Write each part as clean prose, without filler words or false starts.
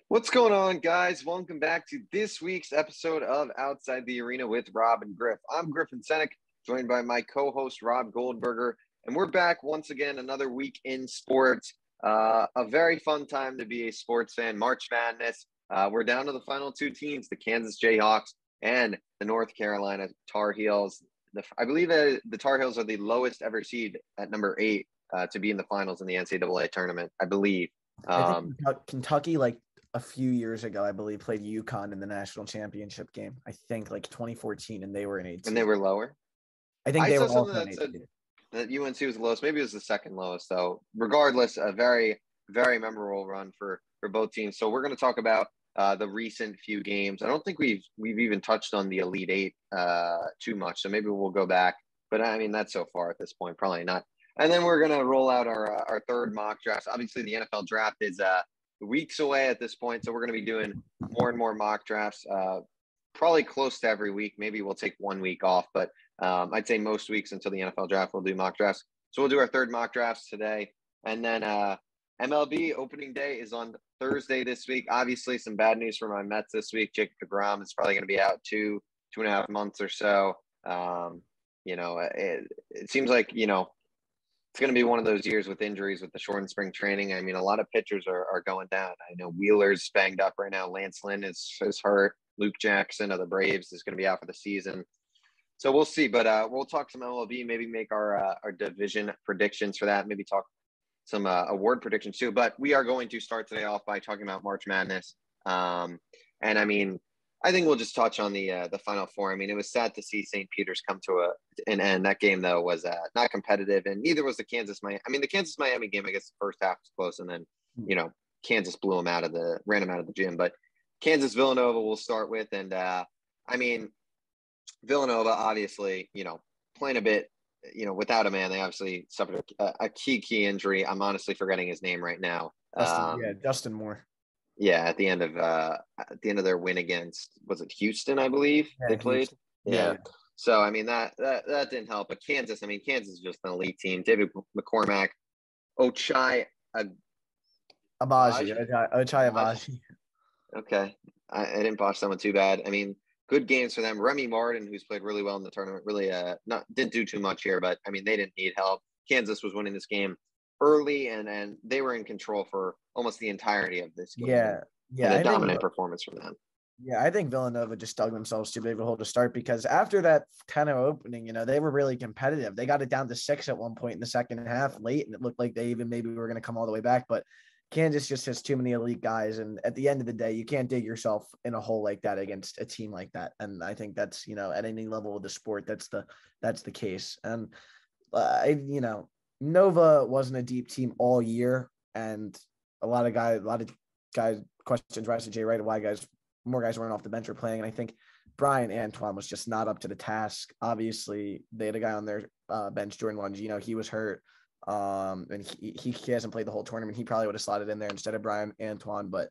What's going on, guys? Welcome back to this week's episode of Outside the Arena with Rob and Griff. I'm Griff and Senek, joined by my co-host Rob Goldberger, and we're back once again, another week in sports. A very fun time to be a sports fan. March Madness. We're down to the final two teams, the Kansas Jayhawks and the North Carolina Tar Heels. I believe the Tar Heels are the lowest ever seed at number 8 to be in the finals in the NCAA tournament, I believe. I think Kentucky, a few years ago, I believe, played UConn in the national championship game. I think 2014, and they were an 8 seed. And they were lower? I think they saw were something also that an 8 said seed. that UNC was the lowest. Maybe it was the second lowest, though. Regardless, a very, very memorable run for both teams. So we're going to talk about the recent few games. I don't think we've even touched on the Elite Eight too much, so maybe we'll go back. But, I mean, that's so far at this point, probably not. And then we're going to roll out our third mock draft. Obviously, the NFL draft is weeks away at this point, so we're going to be doing more and more mock drafts, probably close to every week. Maybe we'll take 1 week off, but I'd say most weeks until the NFL draft we'll do mock drafts. So we'll do our third mock drafts today. And then MLB opening day is on Thursday this week. Obviously, some bad news for my Mets this week. Jacob deGrom is probably going to be out 2.5 months or so. It seems like, it's going to be one of those years with injuries with the shortened spring training. I mean, a lot of pitchers are going down. I know Wheeler's banged up right now. Lance Lynn is hurt. Luke Jackson of the Braves is going to be out for the season. So we'll see. But we'll talk some MLB, maybe make our division predictions for that, maybe talk some award predictions too. But we are going to start today off by talking about March Madness. And, I mean, I think we'll just touch on the Final Four. I mean, it was sad to see St. Peter's come to an end. That game, though, was not competitive, and neither was the Kansas-Miami. I mean, the Kansas-Miami game, I guess the first half was close, and then, Kansas ran him out of the gym. But Kansas-Villanova we'll start with, and, Villanova, obviously, playing a bit, without a man. They obviously suffered a key injury. I'm honestly forgetting his name right now. Justin Moore. Yeah, at the end of their win against, was it Houston, I believe they played? Yeah. So, I mean, that didn't help. But Kansas is just an elite team. David McCormack, Ochai Agbaji. Okay. I didn't botch that one too bad. I mean, good games for them. Remy Martin, who's played really well in the tournament, really didn't do too much here, but, I mean, they didn't need help. Kansas was winning this game early, and they were in control for almost the entirety of this game. Yeah. And a dominant performance from them. Yeah, I think Villanova just dug themselves too big of a hole to start, because after that 10-0 opening, they were really competitive. They got it down to 6 at one point in the second half late, and it looked like they even maybe were going to come all the way back. But Kansas just has too many elite guys, and at the end of the day, you can't dig yourself in a hole like that against a team like that. And I think that's, at any level of the sport, that's the case. And Nova wasn't a deep team all year, and a lot of guys questions rise to Jay Wright, why more guys weren't off the bench or playing. And I think Brian Antoine was just not up to the task. Obviously, they had a guy on their bench, Jordan Longino. He was hurt, and he hasn't played the whole tournament. He probably would have slotted in there instead of Brian Antoine. But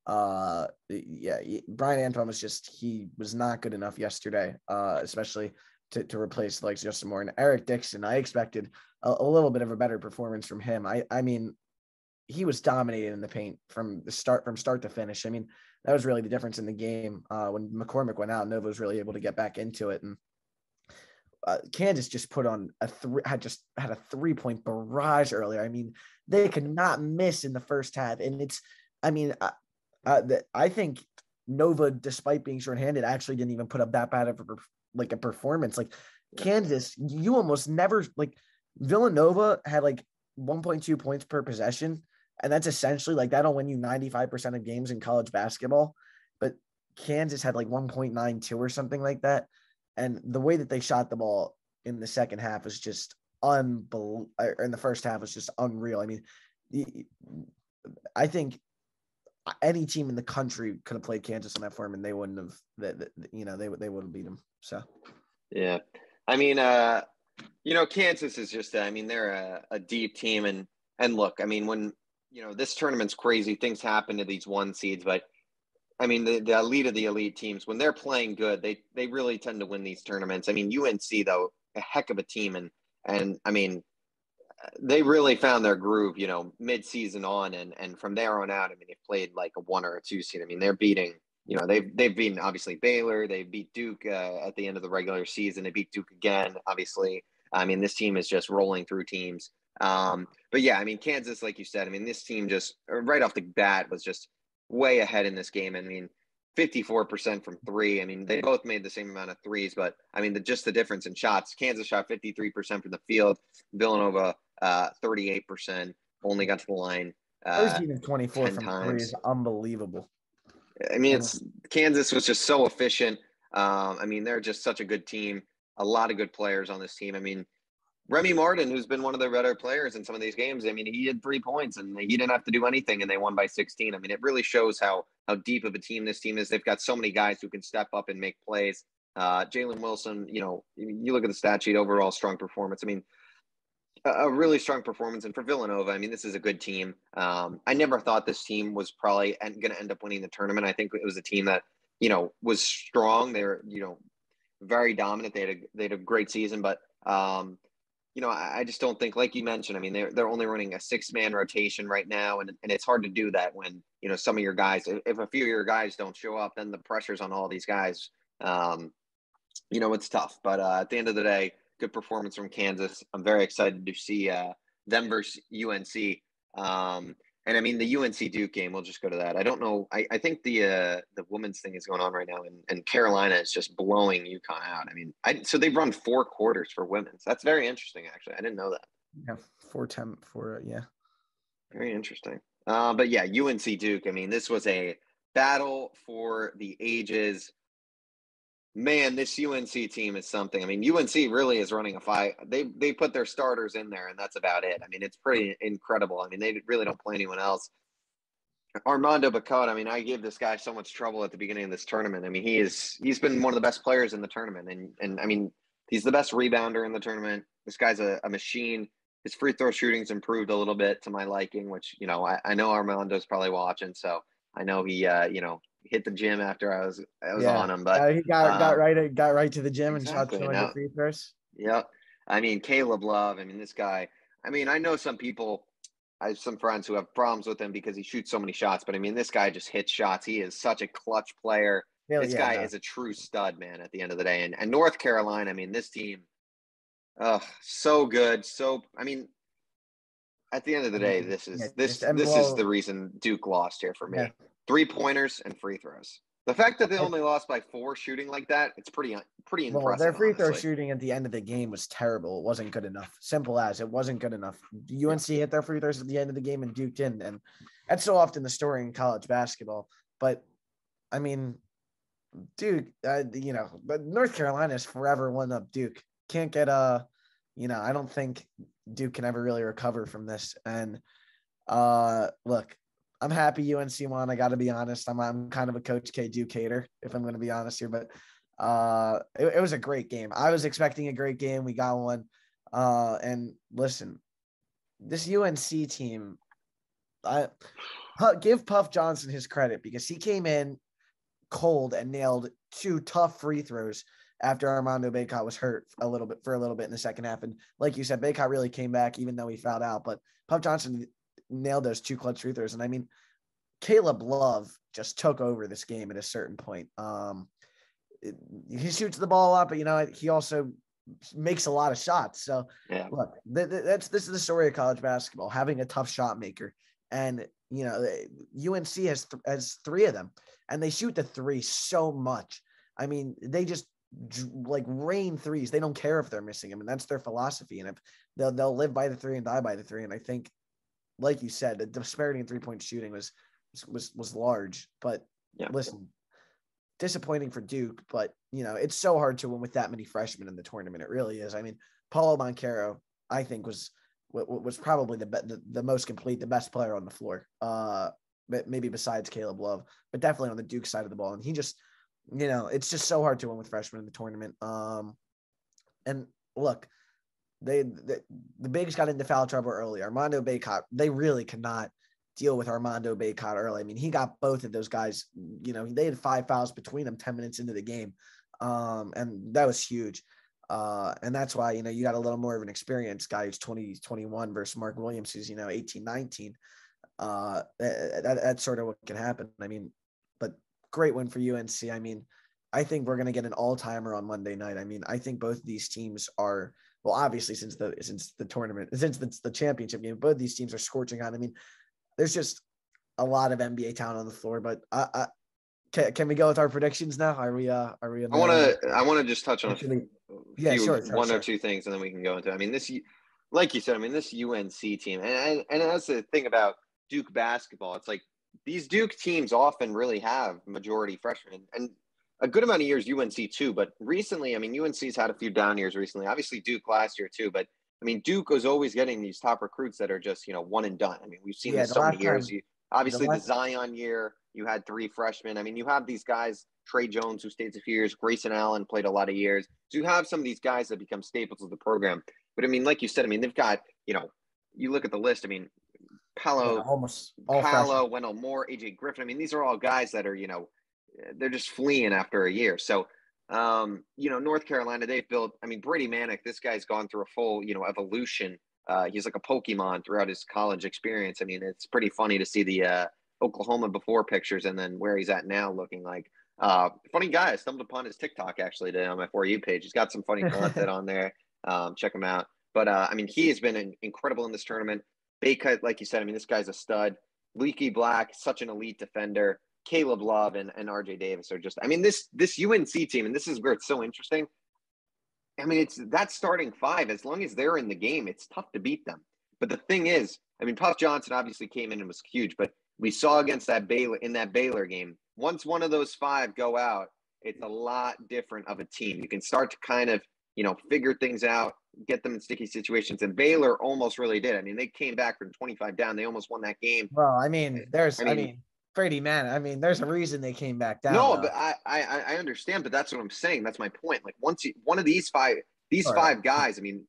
Brian Antoine he was not good enough yesterday, especially to replace Justin Moore and Eric Dixon. I expected a little bit of a better performance from him. I mean, he was dominating in the paint from start to finish. I mean, that was really the difference in the game. When McCormick went out, Nova was really able to get back into it. And Kansas just put on had a 3-point barrage earlier. I mean, they could not miss in the first half. And I think Nova, despite being shorthanded, actually didn't even put up that bad of a performance. Kansas, you almost never Villanova had 1.2 points per possession. And that's essentially that'll win you 95% of games in college basketball. But Kansas had 1.92 or something like that. And the way that they shot the ball in the second half was just unbelievable. In the first half was just unreal. I mean, I think any team in the country could have played Kansas in that form, and they wouldn't have. They would have beat them. So, yeah, I mean, Kansas is just. They're a deep team, and look, I mean, when this tournament's crazy, things happen to these 1 seeds, but I mean, the elite of the elite teams, when they're playing good, they really tend to win these tournaments. I mean, UNC, though, a heck of a team. And I mean, they really found their groove, mid-season on, and from there on out, I mean, they've played like a 1 or a 2 seed. I mean, they're beating, they've beaten obviously Baylor, they beat Duke at the end of the regular season, they beat Duke again, obviously. I mean, this team is just rolling through teams. But yeah, I mean, Kansas, like you said, I mean, this team just right off the bat was just way ahead in this game. I mean, 54% from three. I mean, they both made the same amount of threes, but I mean, just the difference in shots. Kansas shot 53% from the field. Villanova, 38%, only got to the line 13 of 24 10 from three times. is unbelievable. I mean, Kansas was just so efficient. I mean, they're just such a good team. A lot of good players on this team. I mean, Remy Martin, who's been one of the better players in some of these games, I mean, he had 3 points and he didn't have to do anything, and they won by 16. I mean, it really shows how deep of a team this team is. They've got so many guys who can step up and make plays. Jalen Wilson, you look at the stat sheet, overall strong performance. I mean, a really strong performance. And for Villanova, I mean, this is a good team. I never thought this team was probably going to end up winning the tournament. I think it was a team that, was strong. They're, very dominant. They had a great season, but I just don't think, like you mentioned, I mean, they're only running a 6-man rotation right now, and it's hard to do that when, some of your guys, if a few of your guys don't show up, then the pressure's on all these guys. It's tough. But at the end of the day, good performance from Kansas. I'm very excited to see them versus UNC. And I mean, the UNC Duke game, we'll just go to that. I don't know. I think the women's thing is going on right now, and Carolina is just blowing UConn out. I mean, so they've run 4 quarters for women's. That's very interesting, actually. I didn't know that. Yeah, 4-10 for yeah. Very interesting. But yeah, UNC Duke. I mean, this was a battle for the ages. Man, this UNC team is something. I mean, UNC really is running a fight. They put their starters in there, and that's about it. I mean, it's pretty incredible. I mean, they really don't play anyone else. Armando Bacot, I mean, I gave this guy so much trouble at the beginning of this tournament. I mean, he's been one of the best players in the tournament, and I mean, he's the best rebounder in the tournament. This guy's a machine. His free throw shooting's improved a little bit to my liking, which I know Armando's probably watching, so I know he hit the gym after I was on him, but he got right to the gym exactly, and shot 200 free throws. Yep. I mean, Caleb Love. I mean, this guy. I mean, I know some people. I have some friends who have problems with him because he shoots so many shots, but I mean, this guy just hits shots. He is such a clutch player. This guy is a true stud, man. At the end of the day, and North Carolina. I mean, this team. So good. So I mean, at the end of the day, this is the reason Duke lost here for me. Yeah. 3-pointers and free throws. The fact that they only lost by 4 shooting like that, it's pretty impressive. Their free throw shooting at the end of the game was terrible. It wasn't good enough. Simple as it wasn't good enough. UNC hit their free throws at the end of the game and Duke didn't. And that's so often the story in college basketball. But I mean, Duke, but North Carolina is forever one up Duke. Can't get I don't think Duke can ever really recover from this. And look, I'm happy UNC won. I got to be honest. I'm kind of a Coach K Duke hater, if I'm going to be honest here. But it was a great game. I was expecting a great game. We got one. And listen, this UNC team, I give Puff Johnson his credit because he came in cold and nailed 2 tough free throws after Armando Bacot was hurt for a little bit in the second half. And like you said, Bacot really came back even though he fouled out. But Puff Johnson nailed those 2 clutch free throws. And I mean, Caleb Love just took over this game at a certain point. He shoots the ball a lot, but he also makes a lot of shots. So yeah. Look, this is the story of college basketball, having a tough shot maker. And UNC has 3 of them, and they shoot the 3 so much. I mean, they just like rain threes. They don't care if they're missing them, and that's their philosophy. And if they'll live by the 3 and die by the 3. And I think, like you said, the disparity in 3-point shooting was large. But yeah. Listen, disappointing for Duke, but it's so hard to win with that many freshmen in the tournament. It really is. I mean, Paulo Banchero, I think was probably the most complete, the best player on the floor. But maybe besides Caleb Love, but definitely on the Duke side of the ball. And he just, it's just so hard to win with freshmen in the tournament. And look, the bigs got into foul trouble early. Armando Bacot, they really could not deal with Armando Bacot early. I mean, he got both of those guys, they had 5 fouls between them 10 minutes into the game. And that was huge. And that's why, you got a little more of an experienced guy who's 2021 versus Mark Williams, who's, 18, 19. That's sort of what can happen. I mean, but great win for UNC. I mean, I think we're going to get an all-timer on Monday night. I mean, I think both of these teams are, well, obviously since the tournament, since the championship game, both these teams are scorching hot. I mean, there's just a lot of NBA talent on the floor, but can we go with our predictions now? Are we I want to just touch on one or two things, and then we can go into. I mean, this, like you said, I mean, this UNC team, and that's the thing about Duke basketball. It's like these Duke teams often really have majority freshmen, and a good amount of years UNC too. But recently, I mean, UNC's had a few down years recently. Obviously, Duke last year too. But I mean, Duke was always getting these top recruits that are just one and done. I mean, we've seen this so many years. Obviously, the Zion year, you had 3 freshmen. I mean, you have these guys, Trey Jones, who stayed a few years, Grayson Allen played a lot of years. So you have some of these guys that become staples of the program. But, I mean, like you said, I mean, they've got, you look at the list, I mean, Wendell Moore, AJ Griffin. I mean, these are all guys that are, they're just fleeing after a year. So, North Carolina, they've built, I mean, Brady Manick, this guy's gone through a full, evolution. He's like a Pokemon throughout his college experience. I mean, it's pretty funny to see the Oklahoma before pictures and then where he's at now looking like. Funny guy. I stumbled upon his TikTok actually today on my For You page. He's got some funny content on there. Check him out. But, I mean, he has been incredible in this tournament. Baycut, like you said, I mean, this guy's a stud. Leaky Black, such an elite defender. Caleb Love and RJ Davis are just – I mean, this UNC team, and this is where it's so interesting – I mean, it's that starting 5. As long as they're in the game, it's tough to beat them. But the thing is, I mean, Puff Johnson obviously came in and was huge, but we saw against that Baylor game, once one of those 5 go out, it's a lot different of a team. You can start to kind of, figure things out, get them in sticky situations. And Baylor almost really did. I mean, they came back from 25 down. They almost won that game. Well, I mean, Brady, man, I mean, there's a reason they came back down. No, but I understand, but that's what I'm saying. That's my point. Like one of these 5 guys, I mean,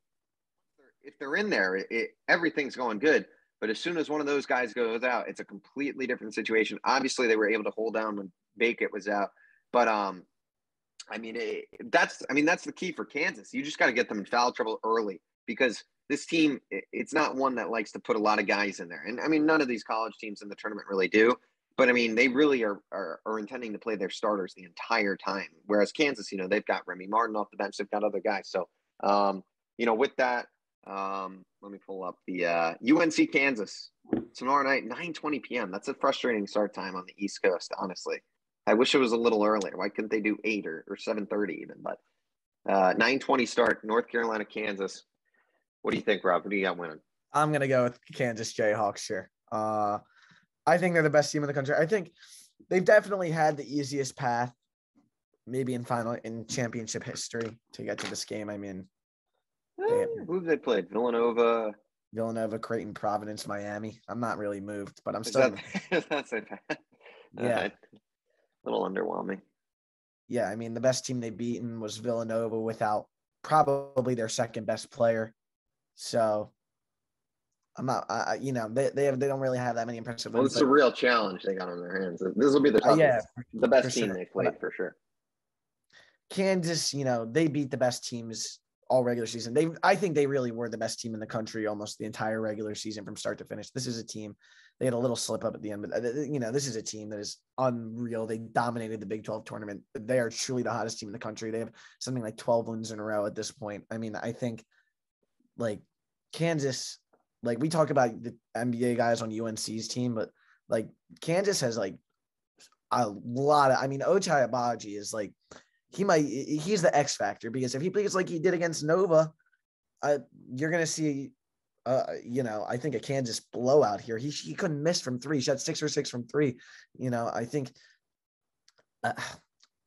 if they're in there, everything's going good. But as soon as one of those guys goes out, it's a completely different situation. Obviously, they were able to hold down when Baycut was out, but I mean, that's the key for Kansas. You just got to get them in foul trouble early because this team, it's not one that likes to put a lot of guys in there. And I mean, none of these college teams in the tournament really do. But, I mean, they really are intending to play their starters the entire time. Whereas Kansas, they've got Remy Martin off the bench. They've got other guys. So, with that, let me pull up the UNC Kansas tomorrow night, 9:20 p.m. That's a frustrating start time on the East Coast, honestly. I wish it was a little earlier. Why couldn't they do 8 or 7:30 even? But 9:20 start, North Carolina, Kansas. What do you think, Rob? What do you got winning? I'm going to go with Kansas Jayhawks here. I think they're the best team in the country. I think they've definitely had the easiest path, maybe in championship history to get to this game. I mean, who have they played? Villanova, Creighton, Providence, Miami. I'm not really moved, but I'm still. That's so bad. Yeah, a little underwhelming. Yeah, I mean, the best team they've beaten was Villanova without probably their second best player. So. I'm not, they don't really have that many impressive wins. Well, it's a real challenge they got on their hands. This will be the toughest, the best team they played for sure. Kansas, they beat the best teams all regular season. I think they really were the best team in the country almost the entire regular season from start to finish. This is a team, they had a little slip up at the end, but this is a team that is unreal. They dominated the Big 12 tournament. They are truly the hottest team in the country. They have something like 12 wins in a row at this point. I mean, I think like Kansas. Like we talk about the NBA guys on UNC's team, but like Kansas has like a lot of, I mean, Ochai Agbaji is like, he's the X factor because if he plays like he did against Nova, you're going to see, I think a Kansas blowout here. He couldn't miss from 3. He shot 6 or 6 from 3. I think, this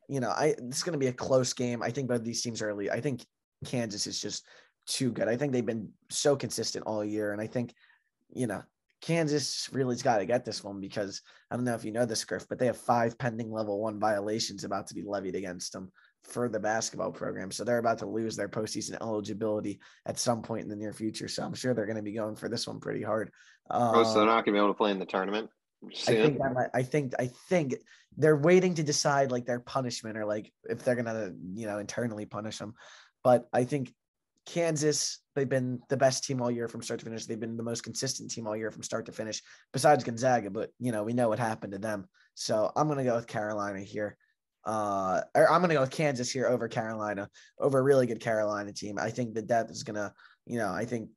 is going to be a close game. I think both these teams are early. I think Kansas is just too good. I think they've been so consistent all year. And I think, Kansas really's got to get this one because I don't know if you know this, Griff, but they have 5 pending level 1 violations about to be levied against them for the basketball program. So they're about to lose their postseason eligibility at some point in the near future. So I'm sure they're going to be going for this one pretty hard. So they're not going to be able to play in the tournament soon? I think they're waiting to decide like their punishment or like if they're going to, internally punish them. But I think Kansas, they've been the best team all year from start to finish. They've been the most consistent team all year from start to finish, besides Gonzaga. But, we know what happened to them. So I'm going to go with Carolina here. Or I'm going to go with Kansas here over Carolina, over a really good Carolina team. I think the depth is going to, I think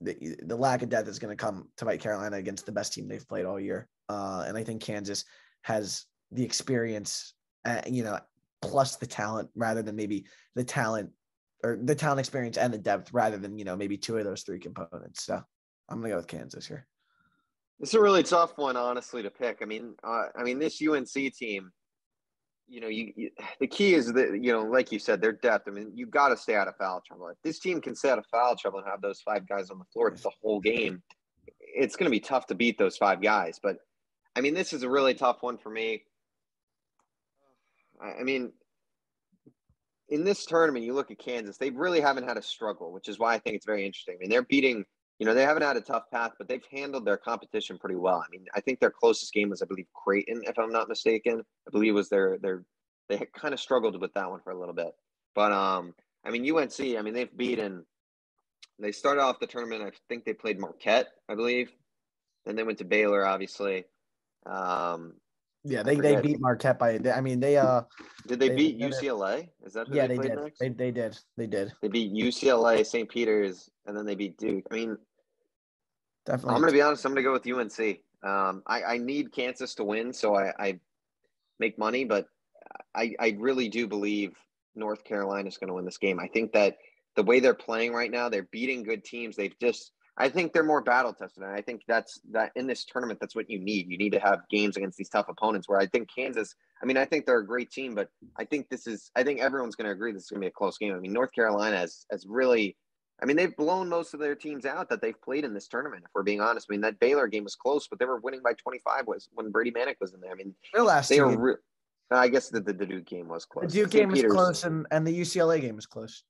the lack of depth is going to come to bite Carolina against the best team they've played all year. And I think Kansas has the experience, plus the talent rather than maybe the talent experience and the depth rather than, maybe two of those three components. So I'm going to go with Kansas here. It's a really tough one, honestly, to pick. I mean, this UNC team, the key is that, like you said, their depth. I mean, you got to stay out of foul trouble. If this team can stay out of foul trouble and have those five guys on the floor the whole game, it's going to be tough to beat those five guys. But, I mean, this is a really tough one for me. I mean, in this tournament, you look at Kansas, they really haven't had a struggle, which is why I think it's very interesting. I mean, they're beating, they haven't had a tough path, but they've handled their competition pretty well. I mean, I think their closest game was, I believe, Creighton, if I'm not mistaken. I believe it was they had kind of struggled with that one for a little bit. But, I mean, UNC, I mean, they started off the tournament, I think they played Marquette, I believe. Then they went to Baylor, obviously. Yeah, they beat Marquette by. I mean, they did they beat UCLA? Is that who they played did. next? They did. They did. They beat UCLA, St. Peter's, and then they beat Duke. I mean, definitely. I'm going to be honest. I'm going to go with UNC. I need Kansas to win, so I make money, but I really do believe North Carolina is going to win this game. I think that the way they're playing right now, they're beating good teams. I think they're more battle tested. And I think that in this tournament, that's what you need. You need to have games against these tough opponents where I think Kansas, I mean, I think they're a great team, but I think everyone's going to agree this is going to be a close game. I mean, North Carolina has really, I mean, they've blown most of their teams out that they've played in this tournament, if we're being honest. I mean, that Baylor game was close, but they were winning by 25 when Brady Manick was in there. I mean, I guess the Duke game was close. The Duke game was close and the UCLA game was close.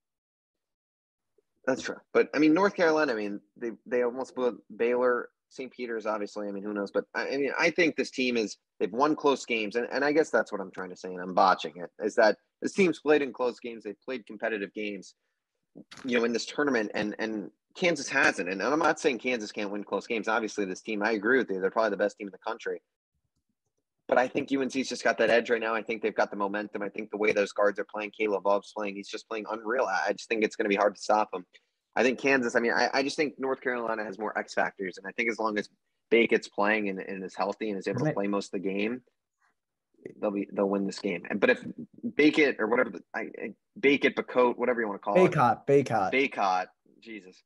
That's true. But, I mean, North Carolina, I mean, they almost blew Baylor, St. Peter's, obviously. I mean, who knows? But, I mean, I think this team they've won close games. And I guess that's what I'm trying to say, and I'm botching it, is that this team's played in close games. They've played competitive games, in this tournament. And Kansas hasn't. And I'm not saying Kansas can't win close games. Obviously, this team, I agree with you. They're probably the best team in the country. But I think UNC's just got that edge right now. I think they've got the momentum. I think the way those guards are playing, Caleb Love's playing, he's just playing unreal. I just think it's going to be hard to stop him. I think Kansas, I mean, I just think North Carolina has more X factors. And I think as long as Bakett's playing and is healthy and is able to play most of the game, they'll win this game. But if Bakett or whatever, Bacote, whatever you want to call it. Baycott, Jesus.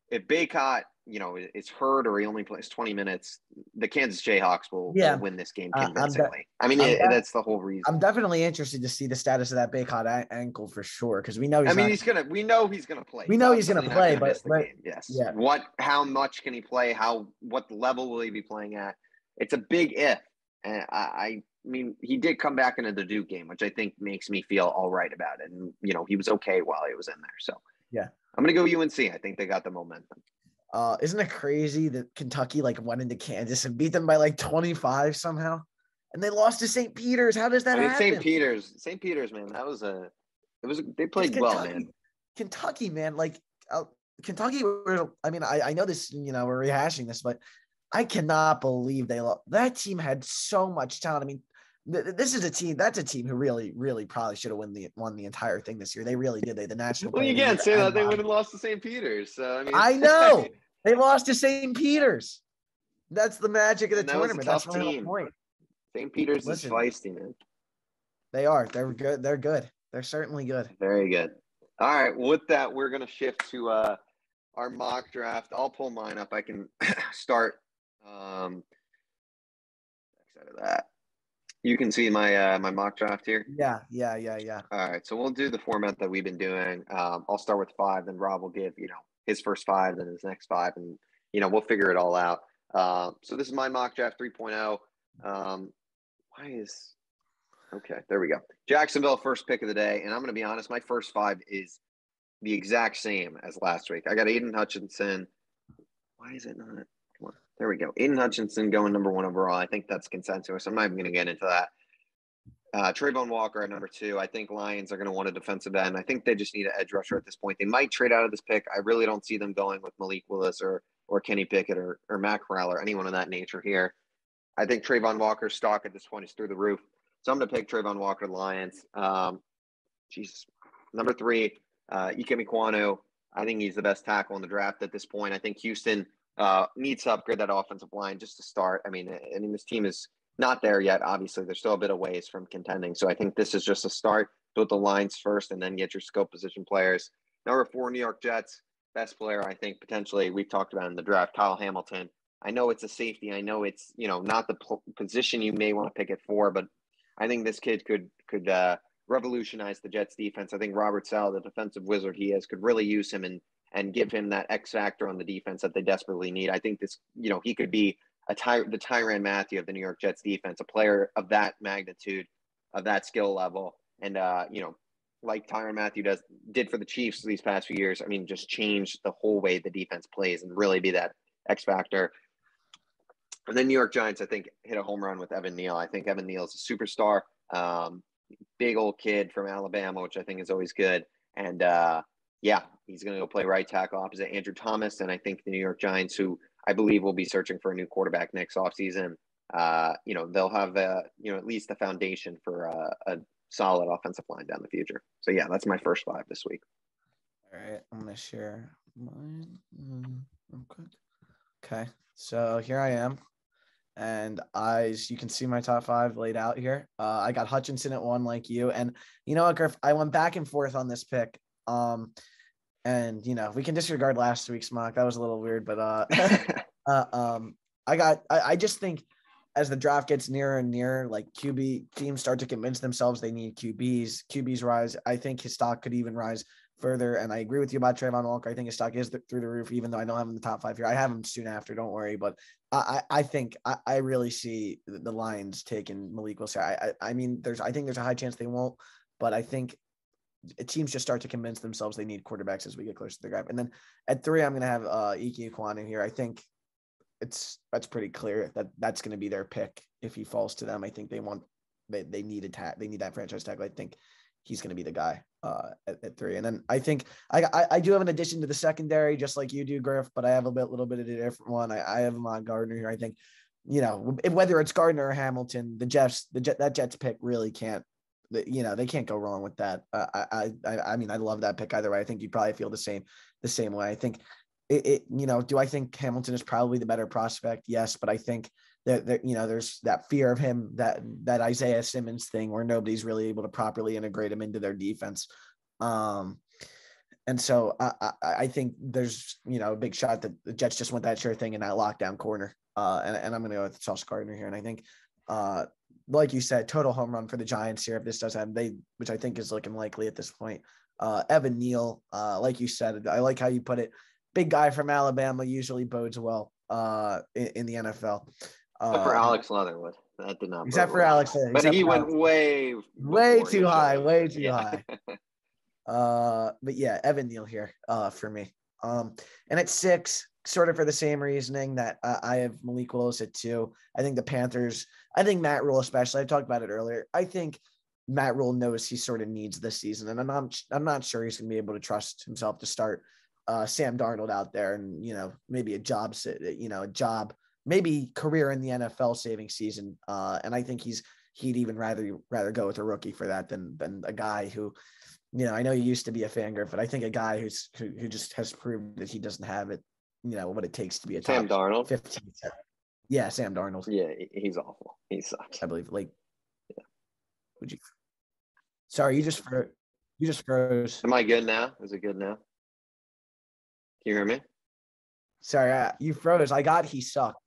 If Baycott, is hurt or he only plays 20 minutes, the Kansas Jayhawks will win this game convincingly. That's the whole reason. I'm definitely interested to see the status of that Baycott ankle for sure, because we know we know he's gonna play. We know he's gonna play, but yes. Yeah. How much can he play? What level will he be playing at? It's a big if. And I mean, he did come back into the Duke game, which I think makes me feel all right about it. And he was okay while he was in there. So yeah, I'm gonna go UNC. I think they got the momentum. Isn't it crazy that Kentucky went into Kansas and beat them by 25 somehow, and they lost to St. Peter's? How does that happen? St. Peter's, man. They played well, man. Kentucky, man. Kentucky. I mean, I know this. We're rehashing this, but I cannot believe they lost. That team had so much talent. I mean, this is a team. That's a team who really, really probably should have won the entire thing this year. They really did. The national. Well, you can't say that they would have lost to St. Peter's. So I mean, I know they lost to St. Peter's. That's the magic of the tournament. That's the whole point. St. Peter's is feisty, man. They are. They're good. They're good. They're certainly good. Very good. All right. Well, with that, we're gonna shift to our mock draft. I'll pull mine up. I can start. Outside of that. You can see my my mock draft here. Yeah. All right, so we'll do the format that we've been doing. I'll start with 5, then Rob will give his first 5, then his next 5, and we'll figure it all out. So this is my mock draft 3.0. Okay, there we go. Jacksonville, first pick of the day, and I'm going to be honest, my first 5 is the exact same as last week. I got Aiden Hutchinson. Why is it not? Come on. There we go. Aiden Hutchinson going number 1 overall. I think that's consensus. I'm not even going to get into that. Trayvon Walker at number 2. I think Lions are going to want a defensive end. I think they just need an edge rusher at this point. They might trade out of this pick. I really don't see them going with Malik Willis or Kenny Pickett or Matt Corral or anyone of that nature here. I think Trayvon Walker's stock at this point is through the roof. So I'm going to pick Trayvon Walker, Lions. Number 3, Ikem Ekwonu. I think he's the best tackle in the draft at this point. I think Houston needs to upgrade that offensive line just to start. I mean, this team is not there yet. Obviously, they're still a bit of ways from contending. So I think this is just a start. Build the lines first and then get your skill position players. Number 4, New York Jets. Best player, I think, potentially, we've talked about in the draft, Kyle Hamilton. I know it's a safety. I know it's, not the position you may want to pick it for, but I think this kid could revolutionize the Jets defense. I think Robert Saleh, the defensive wizard he is, could really use him and give him that X factor on the defense that they desperately need. I think this, he could be the Tyrann Mathieu of the New York Jets defense, a player of that magnitude, of that skill level. And, like Tyrann Mathieu did for the Chiefs these past few years, I mean, just change the whole way the defense plays and really be that X factor. And then New York Giants, I think, hit a home run with Evan Neal. I think Evan Neal is a superstar, big old kid from Alabama, which I think is always good. And, he's going to go play right tackle opposite Andrew Thomas. And I think the New York Giants, who I believe will be searching for a new quarterback next offseason, they'll have, at least the foundation for a solid offensive line down the future. So, yeah, that's my first 5 this week. All right, I'm going to share mine real quick. Okay, so here I am. And you can see my top 5 laid out here. I got Hutchinson at 1 like you. And you know what, Griff? I went back and forth on this pick. And we can disregard last week's mock. That was a little weird, but I just think as the draft gets nearer and nearer, like QB teams start to convince themselves they need QBs rise. I think his stock could even rise further. And I agree with you about Trayvon Walker. I think his stock is through the roof, even though I don't have him in the top 5 here. I have him soon after, don't worry. But I think I really see the Lions taking Malik Willis. I think there's a high chance they won't, but I think teams just start to convince themselves they need quarterbacks as we get closer to the draft. And then at 3, I'm going to have Ikem Ekwonu here. I think that's pretty clear that's going to be their pick if he falls to them. I think they need that franchise tackle. I think he's going to be the guy at 3. And then I think I do have an addition to the secondary, just like you do, Griff, but I have a little bit of a different one. I have him on Gardner here. I think, whether it's Gardner or Hamilton, that Jets pick really can't, they can't go wrong with that. I mean, I love that pick either way. I think you probably feel the same way. I think do I think Hamilton is probably the better prospect? Yes, but I think that there's that fear of him, that Isaiah Simmons thing where nobody's really able to properly integrate him into their defense. And so I think there's, a big shot that the Jets just want that sure thing in that lockdown corner. And I'm going to go with Sauce Gardner here. And I think, like you said, total home run for the Giants here if this does happen, which I think is looking likely at this point. Evan Neal, like you said, I like how you put it. Big guy from Alabama usually bodes well in the NFL. Except for Alex Leatherwood. That did not. Except for Alex. But he went way too high. Way too high. But yeah, Evan Neal here for me. And at 6, sort of for the same reasoning that I have Malik Willis at 2. I think the Panthers, I think Matt Rule especially, I talked about it earlier. I think Matt Rule knows he sort of needs this season. And I'm not sure he's going to be able to trust himself to start Sam Darnold out there and, maybe a job, maybe career in the NFL saving season. And I think he'd even rather go with a rookie for that than a guy who, I know you used to be a fan, Griff, but I think a guy who just has proved that he doesn't have it, what it takes to be a top Sam Darnold. 15. Yeah, Sam Darnold. Yeah, he's awful. He sucks. I believe. Yeah. Would you? Sorry, you just froze. Am I good now? Is it good now? Can you hear me? Sorry, you froze. I got he sucked.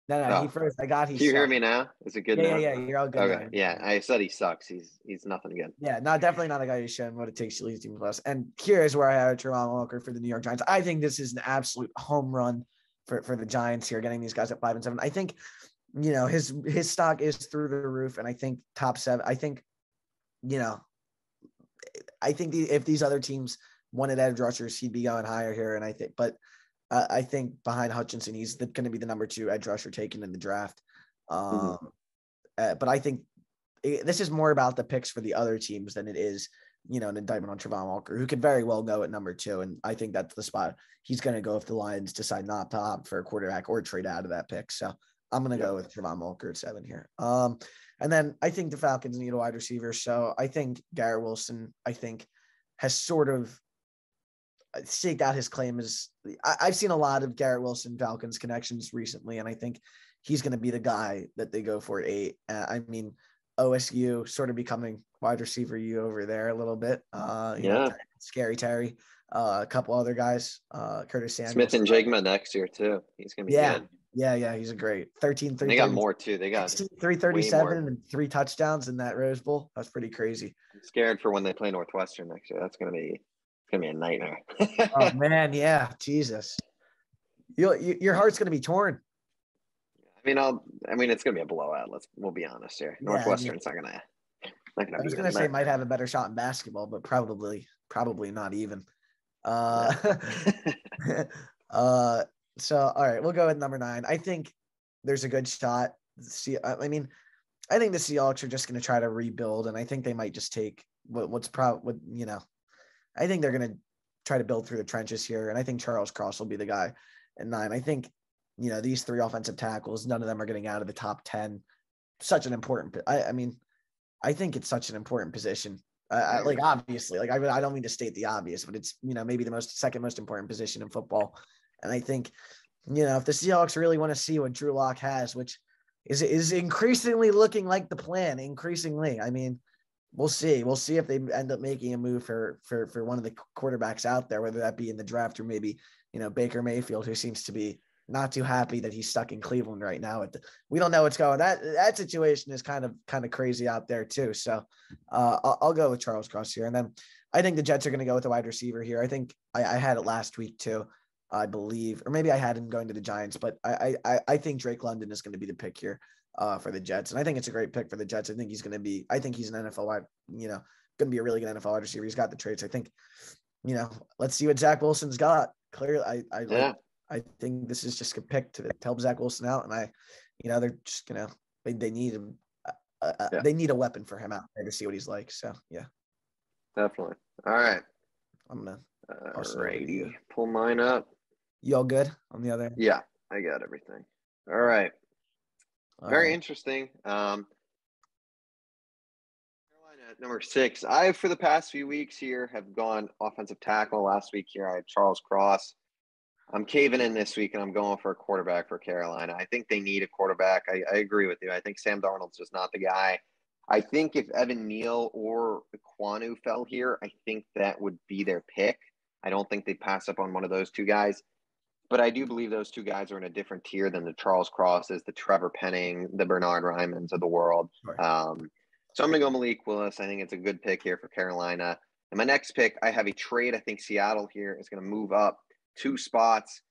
No, he froze. I got he. Can you sucked. hear me now? Is it good now? Yeah, you're all good. Okay. Now. Yeah, I said he sucks. He's nothing good. Yeah, definitely not a guy who's shown what it takes to lead team plus. And here is where I have Trayvon Walker for the New York Giants. I think this is an absolute home run for the Giants here, getting these guys at 5 and 7. I think, his stock is through the roof, and I think top 7. I think, if these other teams wanted edge rushers, he'd be going higher here. And I think behind Hutchinson, he's going to be the number 2 edge rusher taken in the draft. But I think this is more about the picks for the other teams than it is, an indictment on Trevon Walker, who could very well go at number 2. And I think that's the spot he's going to go if the Lions decide not to opt for a quarterback or trade out of that pick. So I'm going to go with Trevon Walker at 7 here. And then I think the Falcons need a wide receiver. So I think Garrett Wilson, has sort of staked out his claim as I've seen a lot of Garrett Wilson Falcons connections recently, and I think he's going to be the guy that they go for at 8. OSU sort of becoming wide receiver U over there a little bit. Scary Terry, a couple other guys, Curtis Samuel. Smith and Jigma next year too. He's going to be good. Yeah. He's a great 13. They got more too. They got 337 and 3 touchdowns in that Rose Bowl. That's pretty crazy. I'm scared for when they play Northwestern next year. That's going to be a nightmare. Oh man. Yeah. Jesus. Your heart's going to be torn. It's going to be a blowout. We'll be honest here. Northwestern's not going to. I was going to say might have a better shot in basketball, but probably not even. So, all right, we'll go with number 9. I think there's a good shot. I think the Seahawks are just going to try to rebuild, and I think they might just take I think they're going to try to build through the trenches here, and I think Charles Cross will be the guy at 9. I think, these 3 offensive tackles, none of them are getting out of the top 10. Such an important – I think it's such an important position. Obviously, I don't mean to state the obvious, but it's, maybe the second most important position in football. And I think, if the Seahawks really want to see what Drew Lock has, which is increasingly looking like the plan, we'll see. We'll see if they end up making a move for one of the quarterbacks out there, whether that be in the draft or maybe, Baker Mayfield, who seems to be not too happy that he's stuck in Cleveland right now. We don't know what's going. That situation is kind of crazy out there too. So I'll go with Charles Cross here. And then I think the Jets are going to go with a wide receiver here. I think I had it last week too, I believe, or maybe I had him going to the Giants, but I think Drake London is going to be the pick here for the Jets. And I think it's a great pick for the Jets. I think he's an NFL wide, going to be a really good NFL wide receiver. He's got the traits. I think, let's see what Zach Wilson's got. Clearly, I think this is just a pick to help Zach Wilson out. And they're just they need him. They need a weapon for him out there to see what he's like. So yeah, definitely. All right. I'm gonna pull mine up. You all good on the other end? Yeah, I got everything. All right. Very interesting. Carolina at number 6. I, for the past few weeks here, have gone offensive tackle. Last week here, I had Charles Cross. I'm caving in this week, and I'm going for a quarterback for Carolina. I think they need a quarterback. I agree with you. I think Sam Darnold's just not the guy. I think if Evan Neal or Kwanu fell here, I think that would be their pick. I don't think they'd pass up on one of those 2 guys. But I do believe those 2 guys are in a different tier than the Charles Crosses, the Trevor Penning, the Bernard Ryman's of the world. Right. So I'm going to go Malik Willis. I think it's a good pick here for Carolina. And my next pick, I have a trade. I think Seattle here is going to move up 2 spots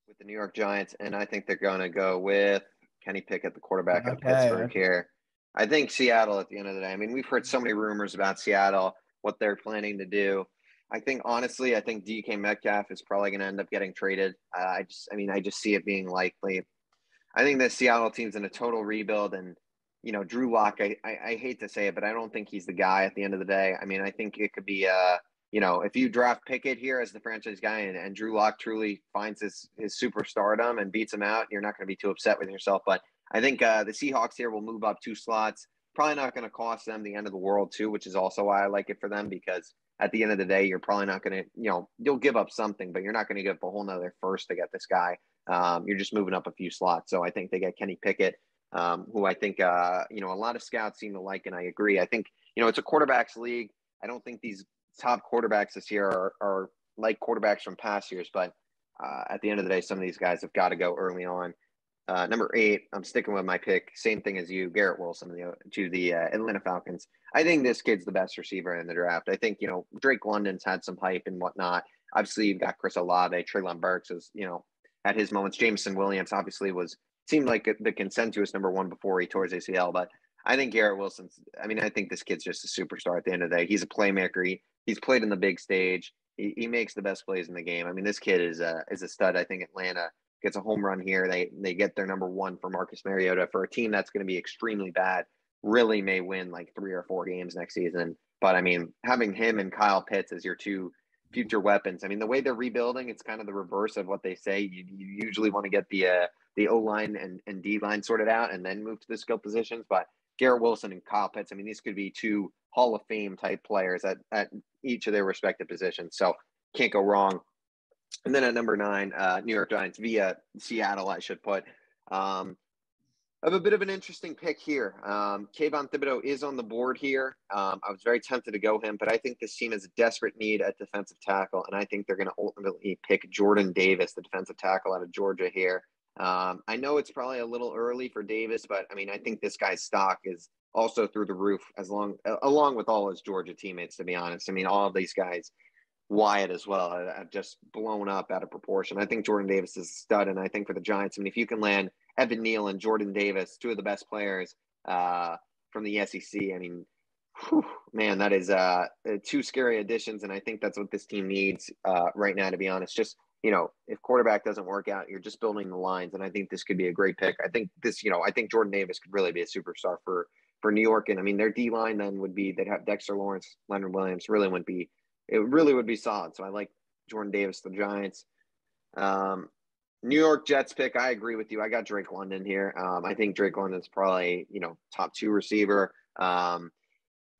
with the New York Giants, and I think they're going to go with Kenny Pickett, the quarterback of Pittsburgh here. I think Seattle at the end of the day. We've heard so many rumors about Seattle, what they're planning to do. I think DK Metcalf is probably going to end up getting traded. I just see it being likely. I think the Seattle team's in a total rebuild, and Drew Lock. I hate to say it, but I don't think he's the guy at the end of the day. I think it could be if you draft Pickett here as the franchise guy, and Drew Lock truly finds his superstardom and beats him out, you're not going to be too upset with yourself. But I think the Seahawks here will move up 2 slots. Probably not going to cost them the end of the world too, which is also why I like it for them, because at the end of the day, you're probably not going to, you'll give up something, but you're not going to give up a whole nother first to get this guy. You're just moving up a few slots. So I think they get Kenny Pickett, who I think, a lot of scouts seem to like, and I agree. I think, it's a quarterbacks league. I don't think these top quarterbacks this year are like quarterbacks from past years, but at the end of the day, some of these guys have got to go early on. Number 8, I'm sticking with my pick. Same thing as you, Garrett Wilson to the Atlanta Falcons. I think this kid's the best receiver in the draft. I think, Drake London's had some hype and whatnot. Obviously, you've got Chris Olave, Treylon Burks is, at his moments. Jameson Williams obviously seemed like the consensus number 1 before he tore his ACL. But I think Garrett Wilson's, I think this kid's just a superstar at the end of the day. He's a playmaker. He's played in the big stage. He makes the best plays in the game. This kid is a stud. I think Atlanta gets a home run here. They get their number 1 for Marcus Mariota for a team that's going to be extremely bad. really may win like 3 or 4 games next season. But I mean, having him and Kyle Pitts as your two future weapons. I mean, the way they're rebuilding, it's kind of the reverse of what they say. You usually want to get the O line and D line sorted out and then move to the skill positions. But Garrett Wilson and Kyle Pitts, I mean, these could be two Hall of Fame type players at each of their respective positions. So can't go wrong. And then at number 9, New York Giants via Seattle, I should put. I have a bit of an interesting pick here. Kayvon Thibodeau is on the board here. I was very tempted to go him, but I think this team has a desperate need at defensive tackle, and I think they're going to ultimately pick Jordan Davis, the defensive tackle out of Georgia here. I know it's probably a little early for Davis, but I mean, I think this guy's stock is also through the roof along with all his Georgia teammates, to be honest. I mean, all of these guys, Wyatt as well, have just blown up out of proportion. I think Jordan Davis is a stud, and I think for the Giants, I mean, if you can land Evan Neal and Jordan Davis, two of the best players from the SEC, I mean, man, that is two scary additions, and I think that's what this team needs right now, to be honest. Just, if quarterback doesn't work out, you're just building the lines, and I think this could be a great pick. I think I think Jordan Davis could really be a superstar for New York, and I mean, their D-line then they'd have Dexter Lawrence, Leonard Williams, it really would be solid. So I like Jordan Davis, the Giants. New York Jets pick, I agree with you. I got Drake London here. I think Drake London's probably, top 2 receiver. I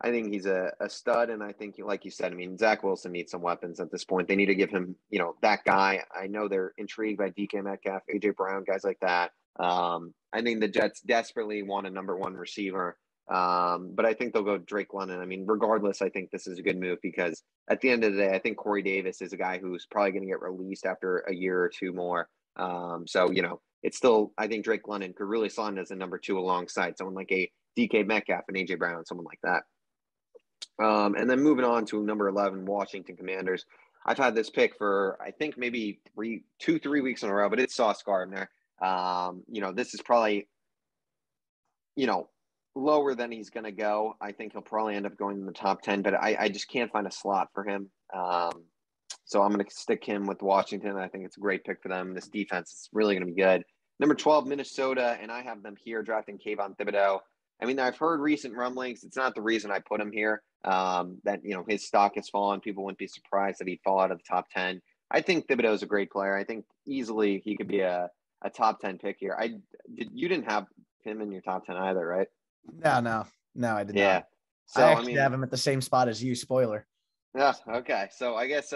think he's a stud, and I think, like you said, I mean, Zach Wilson needs some weapons at this point. They need to give him, that guy. I know they're intrigued by DK Metcalf, AJ Brown, guys like that. I think the Jets desperately want a number 1 receiver. But I think they'll go Drake London. I mean, regardless, I think this is a good move because at the end of the day, I think Corey Davis is a guy who's probably going to get released after a year or 2 more. So, it's still, I think Drake London could really slot in as a number 2 alongside someone like a DK Metcalf and AJ Brown, someone like that. And then moving on to number 11, Washington Commanders. I've had this pick for, I think maybe 3 weeks in a row, but it's Sauce Gardner. This is probably, lower than he's going to go. I think he'll probably end up going in the top 10, but I just can't find a slot for him. So I'm going to stick him with Washington. I think it's a great pick for them. This defense is really going to be good. Number 12, Minnesota, and I have them here drafting Kayvon Thibodeau. I mean, I've heard recent rumblings. It's not the reason I put him here, that, his stock has fallen. People wouldn't be surprised that he'd fall out of the top 10. I think Thibodeau is a great player. I think easily he could be a top 10 pick here. You didn't have him in your top 10 either, right? No, I did not. So I actually have him at the same spot as you. Spoiler. Yeah. Okay. So I guess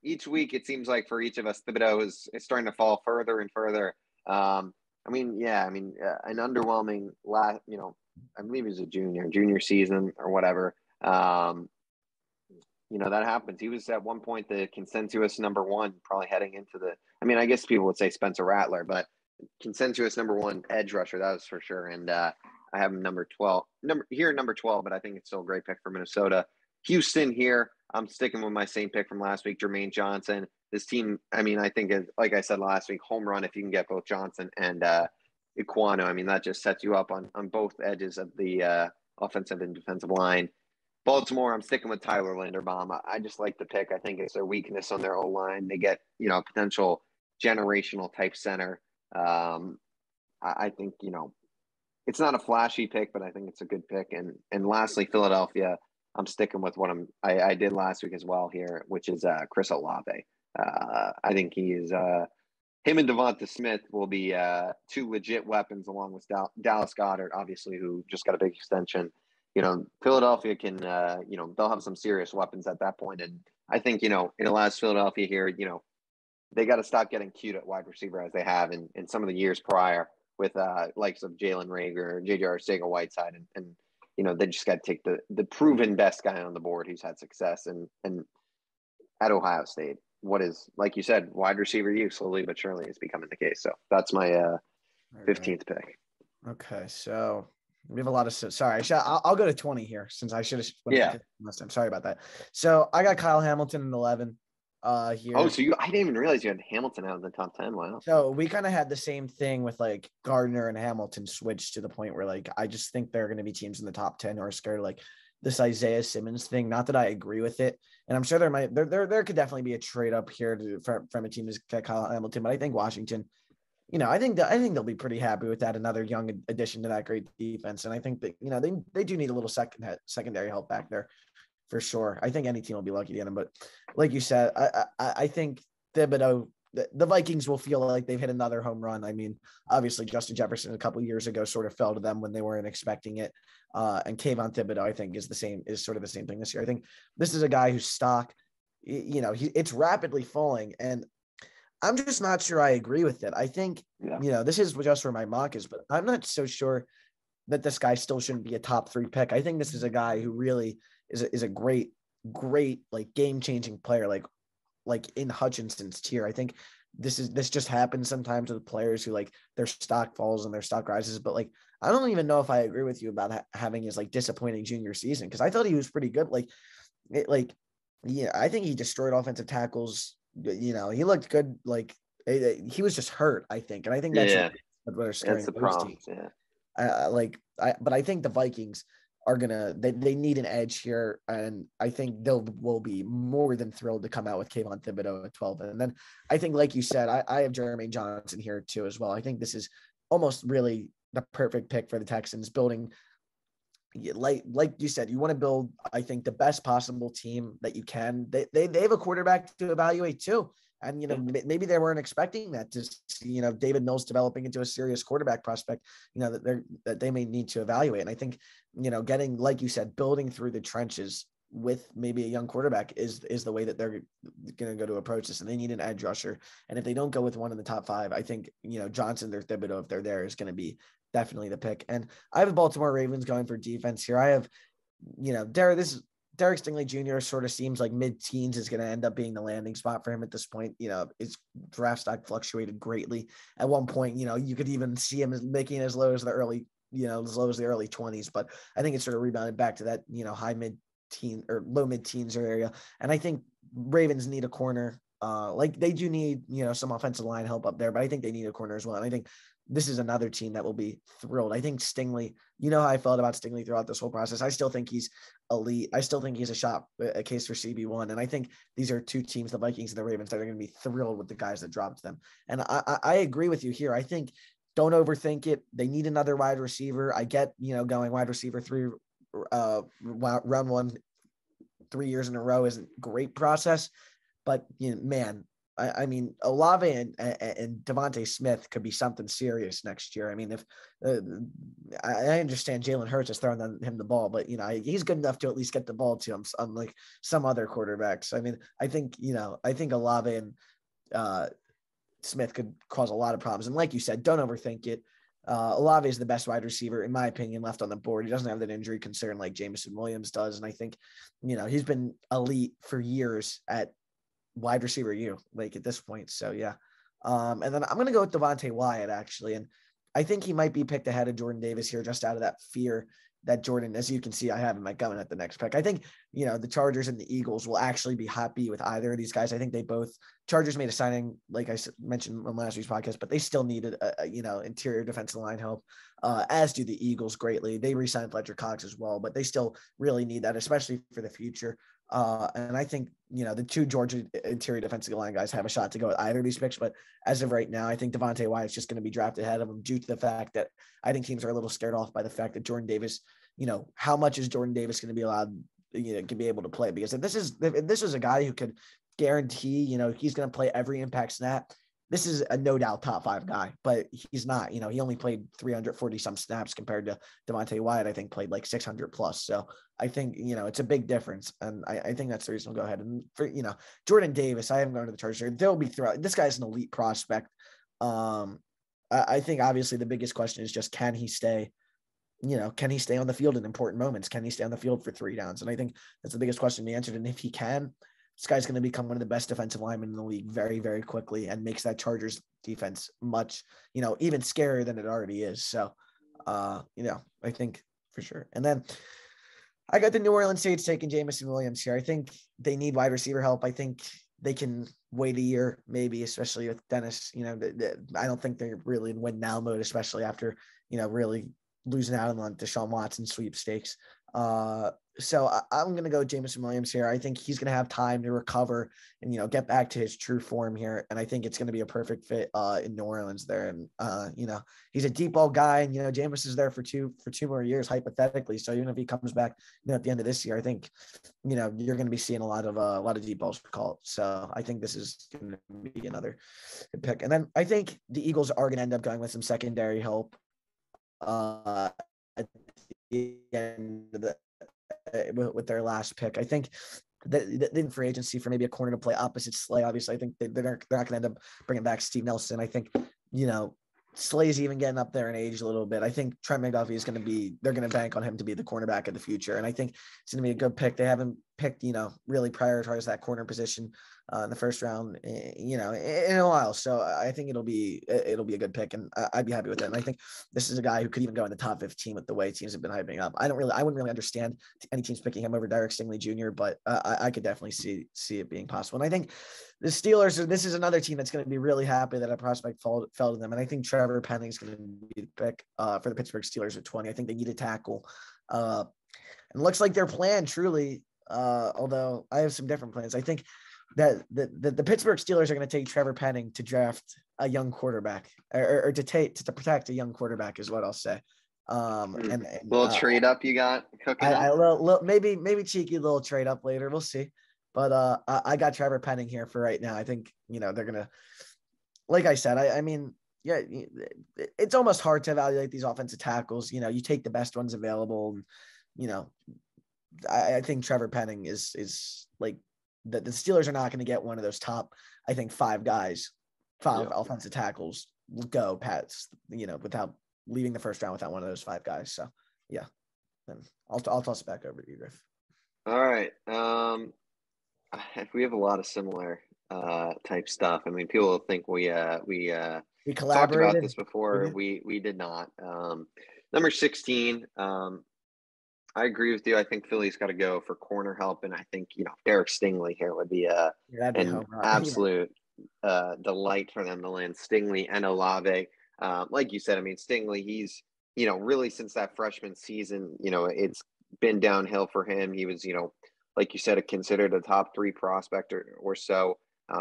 each week it seems like for each of us, Thibodeau is starting to fall further and further. An underwhelming I believe he was a junior season or whatever. That happens. He was at one point the consensus number 1, probably heading into I guess people would say Spencer Rattler, but consensus number 1 edge rusher, that was for sure. And I have him number 12, but I think it's still a great pick for Minnesota. Houston here, I'm sticking with my same pick from last week, Jermaine Johnson. This team, I think, like I said last week, home run if you can get both Johnson and Ekwonu. That just sets you up on both edges of the offensive and defensive line. Baltimore, I'm sticking with Tyler Linderbaum. I just like the pick. I think it's their weakness on their O-line. They get, potential generational type center. I think, it's not a flashy pick, but I think it's a good pick. And lastly, Philadelphia, I'm sticking with what I did last week as well here, which is Chris Olave. I think he is him and Devonta Smith will be 2 legit weapons along with Dallas Goedert, obviously, who just got a big extension. Philadelphia can, they'll have some serious weapons at that point. And I think, it allows Philadelphia here, they got to stop getting cute at wide receiver as they have in some of the years prior with likes of Jalen Reagor, J.J. Arcega-Whiteside, and they just got to take the proven best guy on the board who's had success and at Ohio State. What is, like you said, wide receiver use slowly but surely is becoming the case. So that's my 15th pick. Okay, so we have a lot of sorry. I'll go to 20 here since I should have last time. Sorry about that. So I got Kyle Hamilton in 11 here. Oh, so I didn't even realize you had Hamilton out of the top 10. Wow. So we kind of had the same thing with like Gardner and Hamilton switched to the point where like I just think there are going to be teams in the top 10 who are scared of like this Isaiah Simmons thing. Not that I agree with it, and I'm sure there could definitely be a trade up here from a team to get Kyle Hamilton, but I think Washington I think they'll be pretty happy with that. Another young addition to that great defense. And I think that, they do need a little secondary help back there for sure. I think any team will be lucky to get him. But like you said, I think Thibodeau, the Vikings will feel like they've hit another home run. I mean, obviously Justin Jefferson a couple of years ago sort of fell to them when they weren't expecting it. And Kayvon Thibodeau, I think, is sort of the same thing this year. I think this is a guy whose stock, it's rapidly falling. And I'm just not sure I agree with it. I think, this is just where my mock is, but I'm not so sure that this guy still shouldn't be a top 3 pick. I think this is a guy who really is a great, like game-changing player, like in Hutchinson's tier. I think this just happens sometimes with players who like their stock falls and their stock rises. But like, I don't even know if I agree with you about having his like disappointing junior season, because I thought he was pretty good. I think he destroyed offensive tackles. He looked good. Like he was just hurt, I think, and I think that's what are scaring the most problem. teams. But I think the Vikings are they need an edge here, and I think will be more than thrilled to come out with Kayvon Thibodeau at 12. And then I think, like you said, I have Jermaine Johnson here too as well. I think this is almost really the perfect pick for the Texans, building like you said, you want to build, I think, the best possible team that you can. They have a quarterback to evaluate too. And, maybe they weren't expecting that to see, David Mills developing into a serious quarterback prospect, that they may need to evaluate. And I think, getting, like you said, building through the trenches with maybe a young quarterback is the way that they're going to go to approach this. And they need an edge rusher. And if they don't go with one in the top 5, I think, Johnson or Thibodeau, if they're there, is going to be definitely the pick. And I have the Baltimore Ravens going for defense here. I have, Derek Stingley Jr. sort of seems like mid-teens is going to end up being the landing spot for him at this point. His draft stock fluctuated greatly. At one point, you could even see him making as low as the early 20s, but I think it sort of rebounded back to that, high mid-teen or low mid-teens area. And I think Ravens need a corner. Like they do need, some offensive line help up there, but I think they need a corner as well. And I think this is another team that will be thrilled. I think Stingley, how I felt about Stingley throughout this whole process. I still think he's elite. I still think he's a case for CB1. And I think these are 2 teams, the Vikings and the Ravens, that are going to be thrilled with the guys that dropped them. And I agree with you here. I think don't overthink it. They need another wide receiver. I get, going wide receiver 3, round 1, 3 years in a row isn't a great process, but man, I mean, Olave and Devontae Smith could be something serious next year. I mean, if I understand Jalen Hurts is throwing him the ball, but he's good enough to at least get the ball to him, unlike some other quarterbacks. I mean, I think Olave and Smith could cause a lot of problems. And like you said, don't overthink it. Olave is the best wide receiver, in my opinion, left on the board. He doesn't have that injury concern like Jameson Williams does, and I think he's been elite for years at wide receiver at this point. So yeah. And then I'm going to go with Devontae Wyatt actually. And I think he might be picked ahead of Jordan Davis here, just out of that fear that Jordan, as you can see, I have him coming at the next pick. I think, the Chargers and the Eagles will actually be happy with either of these guys. I think Chargers made a signing, like I mentioned on last week's podcast, but they still needed interior defensive line help, as do the Eagles greatly. They re-signed Fletcher Cox as well, but they still really need that, especially for the future. And I think, the 2 Georgia interior defensive line guys have a shot to go with either of these picks. But as of right now, I think Devontae Wyatt's just going to be drafted ahead of him due to the fact that I think teams are a little scared off by the fact that Jordan Davis, how much is Jordan Davis going to be allowed, can be able to play? Because if this is a guy who could guarantee, he's going to play every impact snap, this is a no doubt top 5 guy, but he's not. He only played 340 some snaps compared to Devontae Wyatt. I think played like 600 plus. So I think it's a big difference, and I think that's the reason we'll go ahead. And for Jordan Davis, I haven't gone to the Chargers. They'll be throughout. This guy's an elite prospect. I think obviously the biggest question is just can he stay? Can he stay on the field in important moments? Can he stay on the field for 3 downs? And I think that's the biggest question to be answered. And if he can, this guy's going to become one of the best defensive linemen in the league very, very quickly, and makes that Chargers defense much, even scarier than it already is. So, I think for sure. And then I got the New Orleans Saints taking Jameson Williams here. I think they need wide receiver help. I think they can wait a year, maybe, especially with Dennis. I don't think they're really in win now mode, especially after, really losing out on Deshaun Watson sweepstakes. So I'm going to go Jameson Williams here. I think he's going to have time to recover and, get back to his true form here. And I think it's going to be a perfect fit in New Orleans there. And, he's a deep ball guy and, Jameis is there for two more years, hypothetically. So even if he comes back, at the end of this year, I think, you're going to be seeing a lot of deep balls called. So I think this is going to be another good pick. And then I think the Eagles are going to end up going with some secondary help at the end of with their last pick. I think that in free agency for maybe a corner to play opposite Slay. Obviously, I think they're not going to end up bringing back Steve Nelson. I think, Slay's even getting up there in age a little bit. I think Trent McDuffie is going to be, they're going to bank on him to be the cornerback of the future. And I think it's going to be a good pick. They haven't picked, really prioritized that corner position in the first round, in a while. So I think it'll be a good pick and I'd be happy with it. And I think this is a guy who could even go in the top 15 with the way teams have been hyping up. I wouldn't really understand any teams picking him over Derek Stingley Jr., but I could definitely see it being possible. And I think the Steelers, this is another team that's going to be really happy that a prospect fell to them. And I think Trevor Penning is going to be the pick for the Pittsburgh Steelers at 20. I think they need a tackle. And it looks like their plan truly, although I have some different plans. I think that the Pittsburgh Steelers are going to take Trevor Penning to draft a young quarterback or to protect a young quarterback is what I'll say. And little trade up you got cooking up? Maybe cheeky little trade up later. We'll see. But I got Trevor Penning here for right now. I think, they're going to, like I said, I mean, yeah, it's almost hard to evaluate these offensive tackles. You take the best ones available. And, I think Trevor Penning is like the Steelers are not going to get one of those top, I think, five offensive tackles will go past, without leaving the first round without one of those five guys. So, yeah, then I'll toss it back over to you, Griff. All right. We have a lot of similar type stuff. I mean, people will think we collaborated. Talked about this before. We did not. Number 16. I agree with you. I think Philly's got to go for corner help, and I think Derek Stingley here would be an absolute delight for them to land Stingley and Olave. Like you said, I mean Stingley, he's really since that freshman season, it's been downhill for him. He was like you said, considered a top 3 prospect or so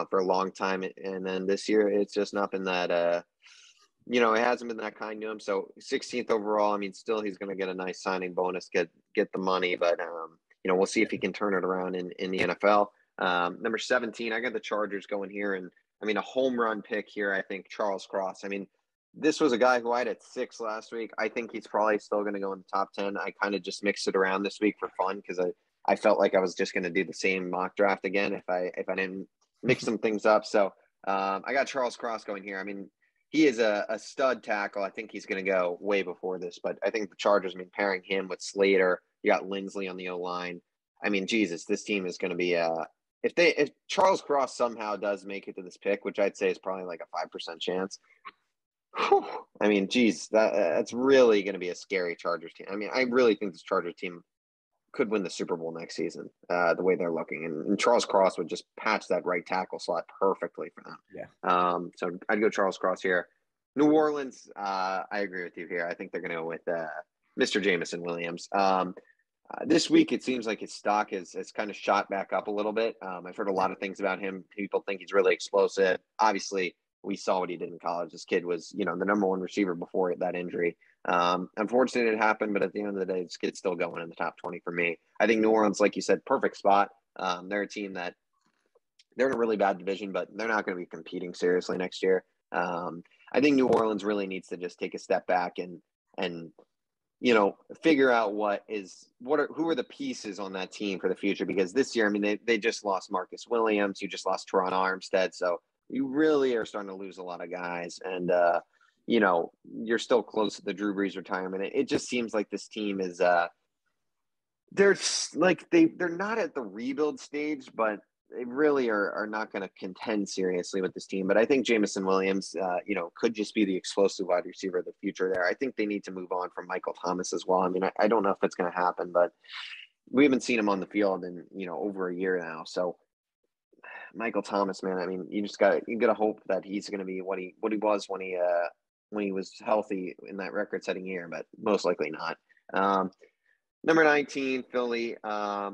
for a long time, and then this year it's just not been that. It hasn't been that kind to him. So 16th overall, I mean, still he's going to get a nice signing bonus, get the money, but we'll see if he can turn it around in the NFL. Number 17, I got the Chargers going here, and I mean a home run pick here. I think Charles Cross. I mean, this was a guy who I had at 6 last week. I think he's probably still going to go in the top 10. I kind of just mixed it around this week for fun because I felt like I was just going to do the same mock draft again if I didn't mix some things up. So I got Charles Cross going here. I mean, he is a stud tackle. I think he's going to go way before this, but I think the Chargers, I mean, pairing him with Slater, you got Lindsley on the O-line. I mean, Jesus, this team is going to be if Charles Cross somehow does make it to this pick, which I'd say is probably like a 5% chance. Whew, I mean, geez, that's really going to be a scary Chargers team. I mean, I really think this Chargers team could win the Super Bowl next season, the way they're looking. And Charles Cross would just patch that right tackle slot perfectly for them. Yeah. So I'd go Charles Cross here. New Orleans, I agree with you here. I think they're going to go with Mr. Jameson Williams. This week, it seems like his stock has kind of shot back up a little bit. I've heard a lot of things about him. People think he's really explosive. Obviously, we saw what he did in college. This kid was, the number 1 receiver before that injury. Unfortunately, it happened, but at the end of the day, this kid's still going in the top 20 for me. I think New Orleans, like you said, perfect spot. They're a team that they're in a really bad division, but they're not going to be competing seriously next year. I think New Orleans really needs to just take a step back and figure out who are the pieces on that team for the future, because this year, I mean, they just lost Marcus Williams. You just lost Teron Armstead. So you really are starting to lose a lot of guys. And, you're still close to the Drew Brees retirement. It just seems like this team is they're not at the rebuild stage, but they really are not going to contend seriously with this team. But I think Jameson Williams, could just be the explosive wide receiver of the future there. I think they need to move on from Michael Thomas as well. I mean, I don't know if it's going to happen, but we haven't seen him on the field in, over a year now. So Michael Thomas, man, I mean, you got to hope that he's going to be what he was when he was healthy in that record-setting year, but most likely not. Number 19, Philly. I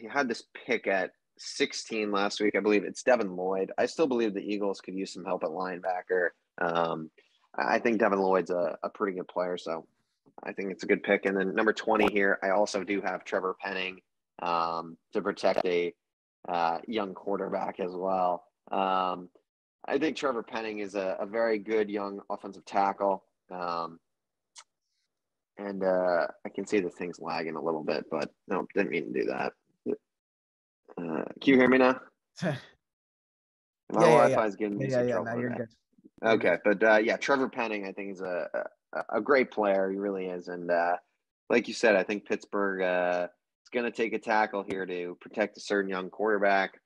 had this pick at 16 last week. I believe it's Devin Lloyd. I still believe the Eagles could use some help at linebacker. I think Devin Lloyd's a pretty good player, so I think it's a good pick. And then number 20 here, I also do have Trevor Penning to protect a young quarterback as well. I think Trevor Penning is a very good young offensive tackle. And I can see the thing's lagging a little bit, but no, didn't mean to do that. Can you hear me now? My Wi-Fi is giving me some trouble. Now you're good. Okay, but yeah, Trevor Penning, I think, is a great player. He really is, and like you said, I think Pittsburgh is going to take a tackle here to protect a certain young quarterback.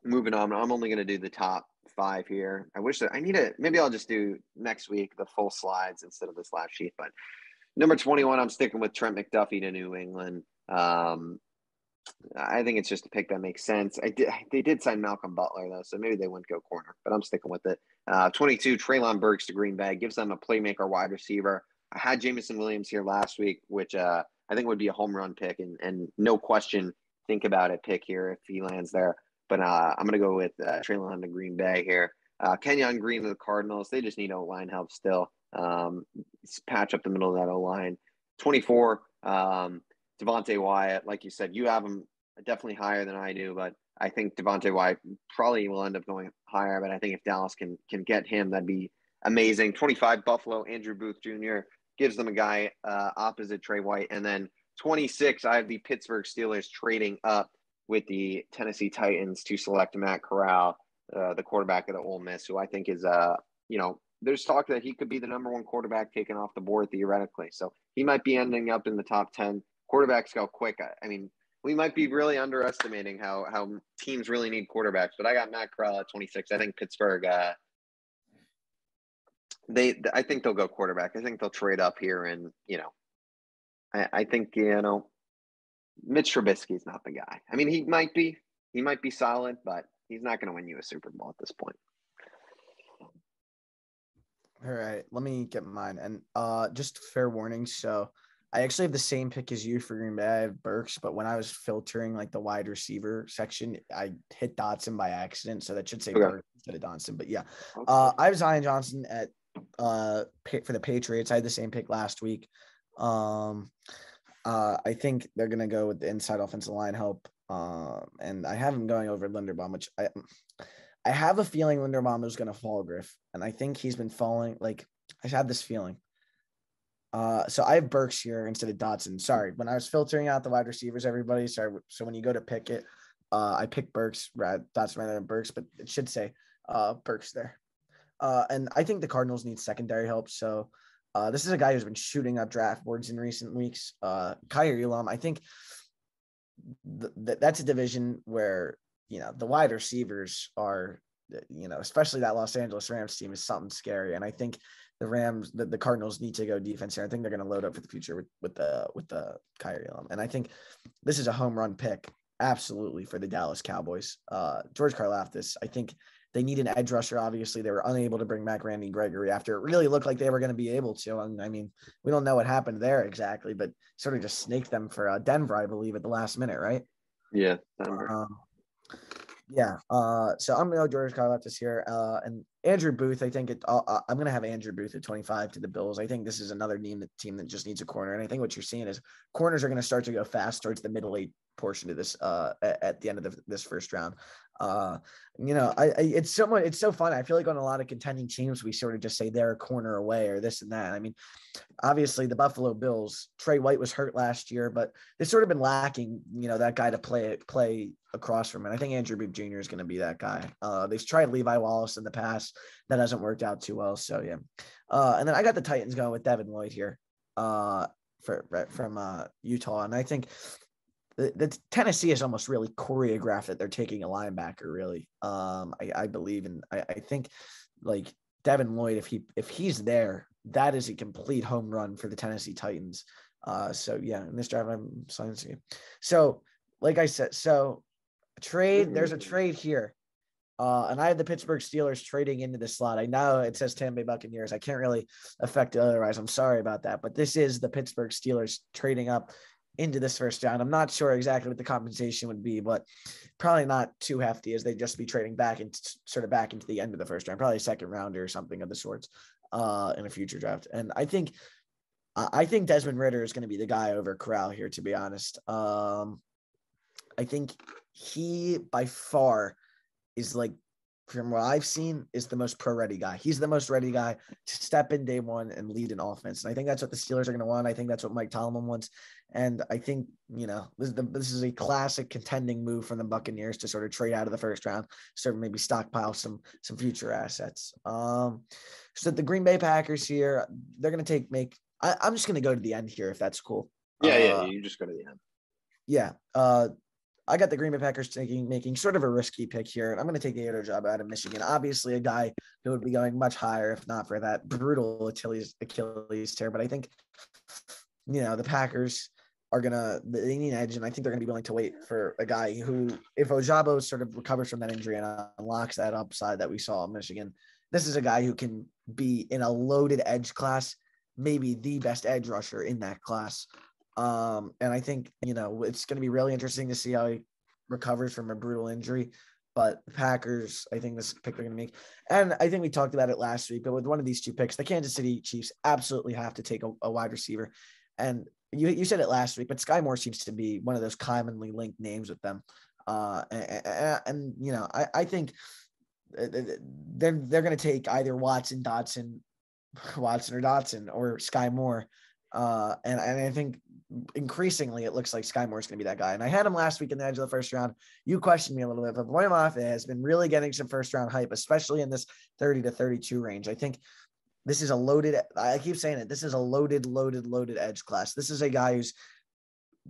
Moving on, I'm only going to do the top 5 here. I wish that maybe I'll just do next week the full slides instead of this last sheet. But number 21, I'm sticking with Trent McDuffie to New England. I think it's just a pick that makes sense. They did sign Malcolm Butler, though, so maybe they wouldn't go corner, but I'm sticking with it. 22, Treylon Burks to Green Bay, gives them a playmaker wide receiver. I had Jameson Williams here last week, which I think would be a home run pick, and no question, think about it, pick here if he lands there. But I'm going to go with Treylon to Green Bay here. Kenyon Green to the Cardinals. They just need O-line help still. Patch up the middle of that O-line. 24, Devontae Wyatt. Like you said, you have him definitely higher than I do, but I think Devontae Wyatt probably will end up going higher. But I think if Dallas can get him, that'd be amazing. 25, Buffalo, Andrew Booth Jr. gives them a guy opposite Trey White. And then 26, I have the Pittsburgh Steelers trading up with the Tennessee Titans to select Matt Corral, the quarterback of the Ole Miss, who I think is, there's talk that he could be the number 1 quarterback taken off the board theoretically. So he might be ending up in the top 10. Quarterbacks go quick. I mean, we might be really underestimating how teams really need quarterbacks, but I got Matt Corral at 26. I think Pittsburgh, I think they'll go quarterback. I think they'll trade up here, and, I think, Mitch Trubisky's not the guy. I mean, he might be solid, but he's not going to win you a Super Bowl at this point. All right, let me get mine. And just fair warning. So I actually have the same pick as you for Green Bay. I have Burks, but when I was filtering like the wide receiver section, I hit Dotson by accident. So that should say Burks instead of Dotson. But yeah, I have Zion Johnson at for the Patriots. I had the same pick last week. I think they're going to go with the inside offensive line help. And I have him going over Linderbaum, which I have a feeling Linderbaum is going to fall, Griff. And I think he's been falling. Like, I had this feeling. So I have Burks here instead of Dotson. Sorry. When I was filtering out the wide receivers, everybody, sorry. So when you go to pick it, I picked Burks, Dotson rather than Burks, but it should say Burks there. And I think the Cardinals need secondary help. So this is a guy who's been shooting up draft boards in recent weeks. Kyer Elam, I think that's a division where, the wide receivers are, especially that Los Angeles Rams team is something scary. And I think the Cardinals need to go defense here. I think they're going to load up for the future with the Kyer Elam. And I think this is a home run pick. Absolutely, for the Dallas Cowboys. George Karlaftis, I think they need an edge rusher. Obviously, they were unable to bring back Randy Gregory after it really looked like they were going to be able to. And I mean, we don't know what happened there exactly, but sort of just snaked them for Denver, I believe, at the last minute, right? Yeah, Denver. So I'm going to go George Karlaftis here. And Andrew Booth, I think I'm going to have Andrew Booth at 25 to the Bills. I think this is another team that just needs a corner. And I think what you're seeing is corners are going to start to go fast towards the middle 8 portion of this at the end of this first round. It's so fun. I feel like on a lot of contending teams, we sort of just say they're a corner away or this and that. I mean, obviously the Buffalo Bills, Trey White was hurt last year, but they've sort of been lacking, that guy to play across from it. I think Andrew Booth Jr. is going to be that guy. They've tried Levi Wallace in the past. That hasn't worked out too well. So yeah. And then I got the Titans going with Devin Lloyd here from Utah. And I think the Tennessee is almost really choreographed that they're taking a linebacker, really. I believe, and I think like Devin Lloyd, if he's there, that is a complete home run for the Tennessee Titans. So yeah, in this drive, I'm silencing you. So like I said, there's a trade here. And I have the Pittsburgh Steelers trading into the slot. I know it says Tampa Bay Buccaneers. I can't really affect it otherwise. I'm sorry about that. But this is the Pittsburgh Steelers trading up into this first round. I'm not sure exactly what the compensation would be, but probably not too hefty, as they'd just be trading back and sort of back into the end of the first round, probably a second rounder or something of the sorts in a future draft. And I think Desmond Ridder is going to be the guy over Corral here, to be honest. I think he by far is, like, from what I've seen, is the most pro-ready guy. He's the most ready guy to step in day one and lead an offense. And I think that's what the Steelers are going to want. I think that's what Mike Tomlin wants. And I think, this is a classic contending move from the Buccaneers to sort of trade out of the first round, sort of maybe stockpile some future assets. So the Green Bay Packers here, they're going to I'm just going to go to the end here, if that's cool. Yeah, you just go to the end. Yeah. I got the Green Bay Packers making sort of a risky pick here, and I'm going to take the Ato job out of Michigan. Obviously, a guy who would be going much higher if not for that brutal Achilles tear. But I think, the Packers they need an edge, and I think they're going to be willing to wait for a guy who, if Ojabo sort of recovers from that injury and unlocks that upside that we saw in Michigan, this is a guy who can be in a loaded edge class, maybe the best edge rusher in that class. And I think, it's going to be really interesting to see how he recovers from a brutal injury. But Packers, I think this pick they're going to make. And I think we talked about it last week, but with one of these two picks, the Kansas City Chiefs absolutely have to take a wide receiver. And you said it last week, but Sky Moore seems to be one of those commonly linked names with them. I think they're going to take either Watson or Dotson or Sky Moore. And I think increasingly it looks like Sky Moore is going to be that guy. And I had him last week in the edge of the first round. You questioned me a little bit, but Boyamaf has been really getting some first round hype, especially in this 30 to 32 range. I think this is I keep saying it, this is a loaded edge class. This is a guy who's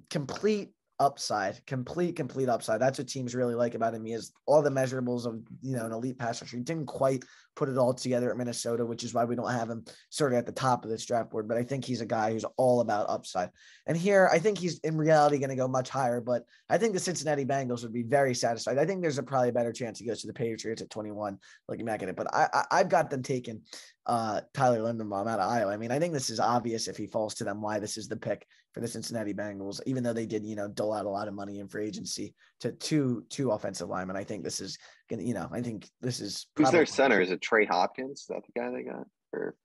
complete upside. That's what teams really like about him. He has all the measurables of, an elite pass rusher. He didn't quite put it all together at Minnesota, which is why we don't have him sort of at the top of this draft board. But I think he's a guy who's all about upside. And here, I think he's in reality going to go much higher, but I think the Cincinnati Bengals would be very satisfied. I think there's probably a better chance he goes to the Patriots at 21, looking back at it. But I've got them taking Tyler Linderbaum out of Iowa. I mean, I think this is obvious if he falls to them why this is the pick for the Cincinnati Bengals, even though they did, dole out a lot of money in free agency to two offensive linemen. I think this is going to, I think this is who's their center? Is it Trey Hopkins? Is that the guy they got? Or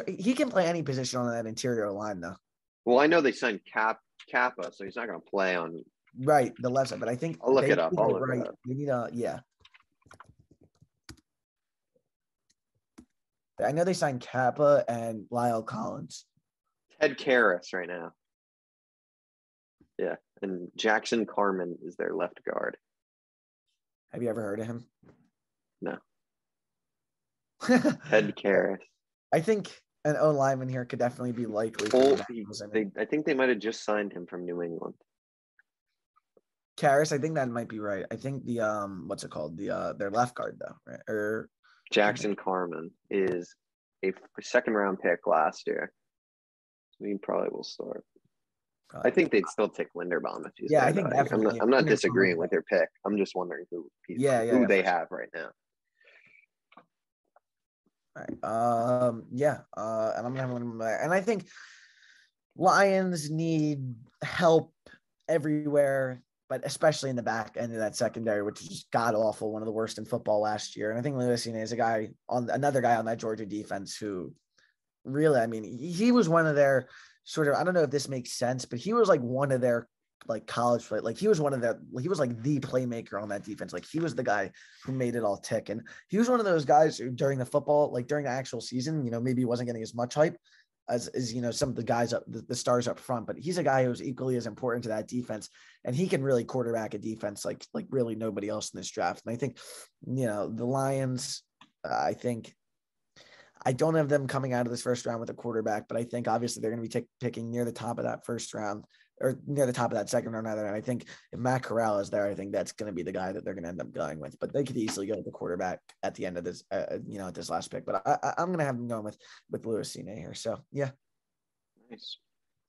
he can play any position on that interior line, though. Well, I know they signed Kappa, so he's not going to play on the left side. But I think I'll look it up. We need I know they signed Kappa and Lyle Collins. Ted Karras right now. Yeah, and Jackson Carman is their left guard. Have you ever heard of him? No. Ted Karras. I think an O lineman here could definitely be likely. I think they might have just signed him from New England. Karras, I think that might be right. I think the what's it called? Their left guard though, right? Or Jackson Carman is a second round pick last year. So he probably will start. I think they'd still take Linderbaum if he's there. I think definitely. I'm not disagreeing with their pick. I'm just wondering who they have right now. All right. And I'm gonna have one there. And I think Lions need help everywhere, but especially in the back end of that secondary, which is just god awful, one of the worst in football last year. And I think Lewis is another guy on that Georgia defense who really, I mean, he was one of their sort of, I don't know if this makes sense, but he was like one of their like college play. Like he was like the playmaker on that defense. Like he was the guy who made it all tick. And he was one of those guys who during the actual season, maybe he wasn't getting as much hype as some of the guys the stars up front, but he's a guy who's equally as important to that defense, and he can really quarterback a defense like really nobody else in this draft. And I think, the Lions, I don't have them coming out of this first round with a quarterback, but I think obviously they're going to be picking near the top of that first round or near the top of that second round. And I think if Matt Corral is there, I think that's going to be the guy that they're going to end up going with, but they could easily go with the quarterback at the end of this, at this last pick, but I'm going to have them going with Lewis Cine here. So yeah. Nice.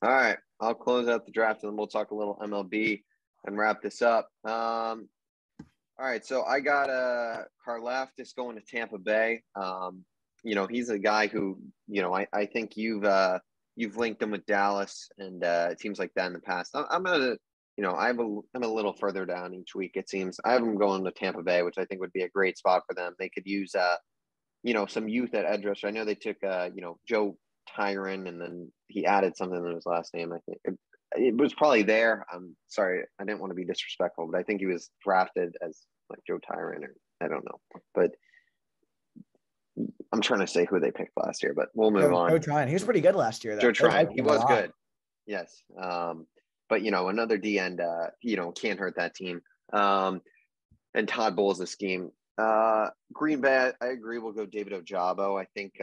All right. I'll close out the draft and then we'll talk a little MLB and wrap this up. All right, so I got Karlaftis going to Tampa Bay. He's a guy who, I think you've linked him with Dallas and teams like that in the past. I'm gonna, I'm a little further down each week. It seems I have him going to Tampa Bay, which I think would be a great spot for them. They could use some youth at edge rusher. I know they took Joe Tyron, and then he added something in his last name. I think it was probably there. I'm sorry, I didn't want to be disrespectful, but I think he was drafted as like Joe Tyron, or I don't know. But I'm trying to say who they picked last year, but we'll move on. Joe Tryon. He was pretty good last year, though. Joe Tryon. He was good. Yes. But another D end, can't hurt that team. And Todd Bowles' scheme. Green Bay, I agree. We'll go David Ojabo. I think,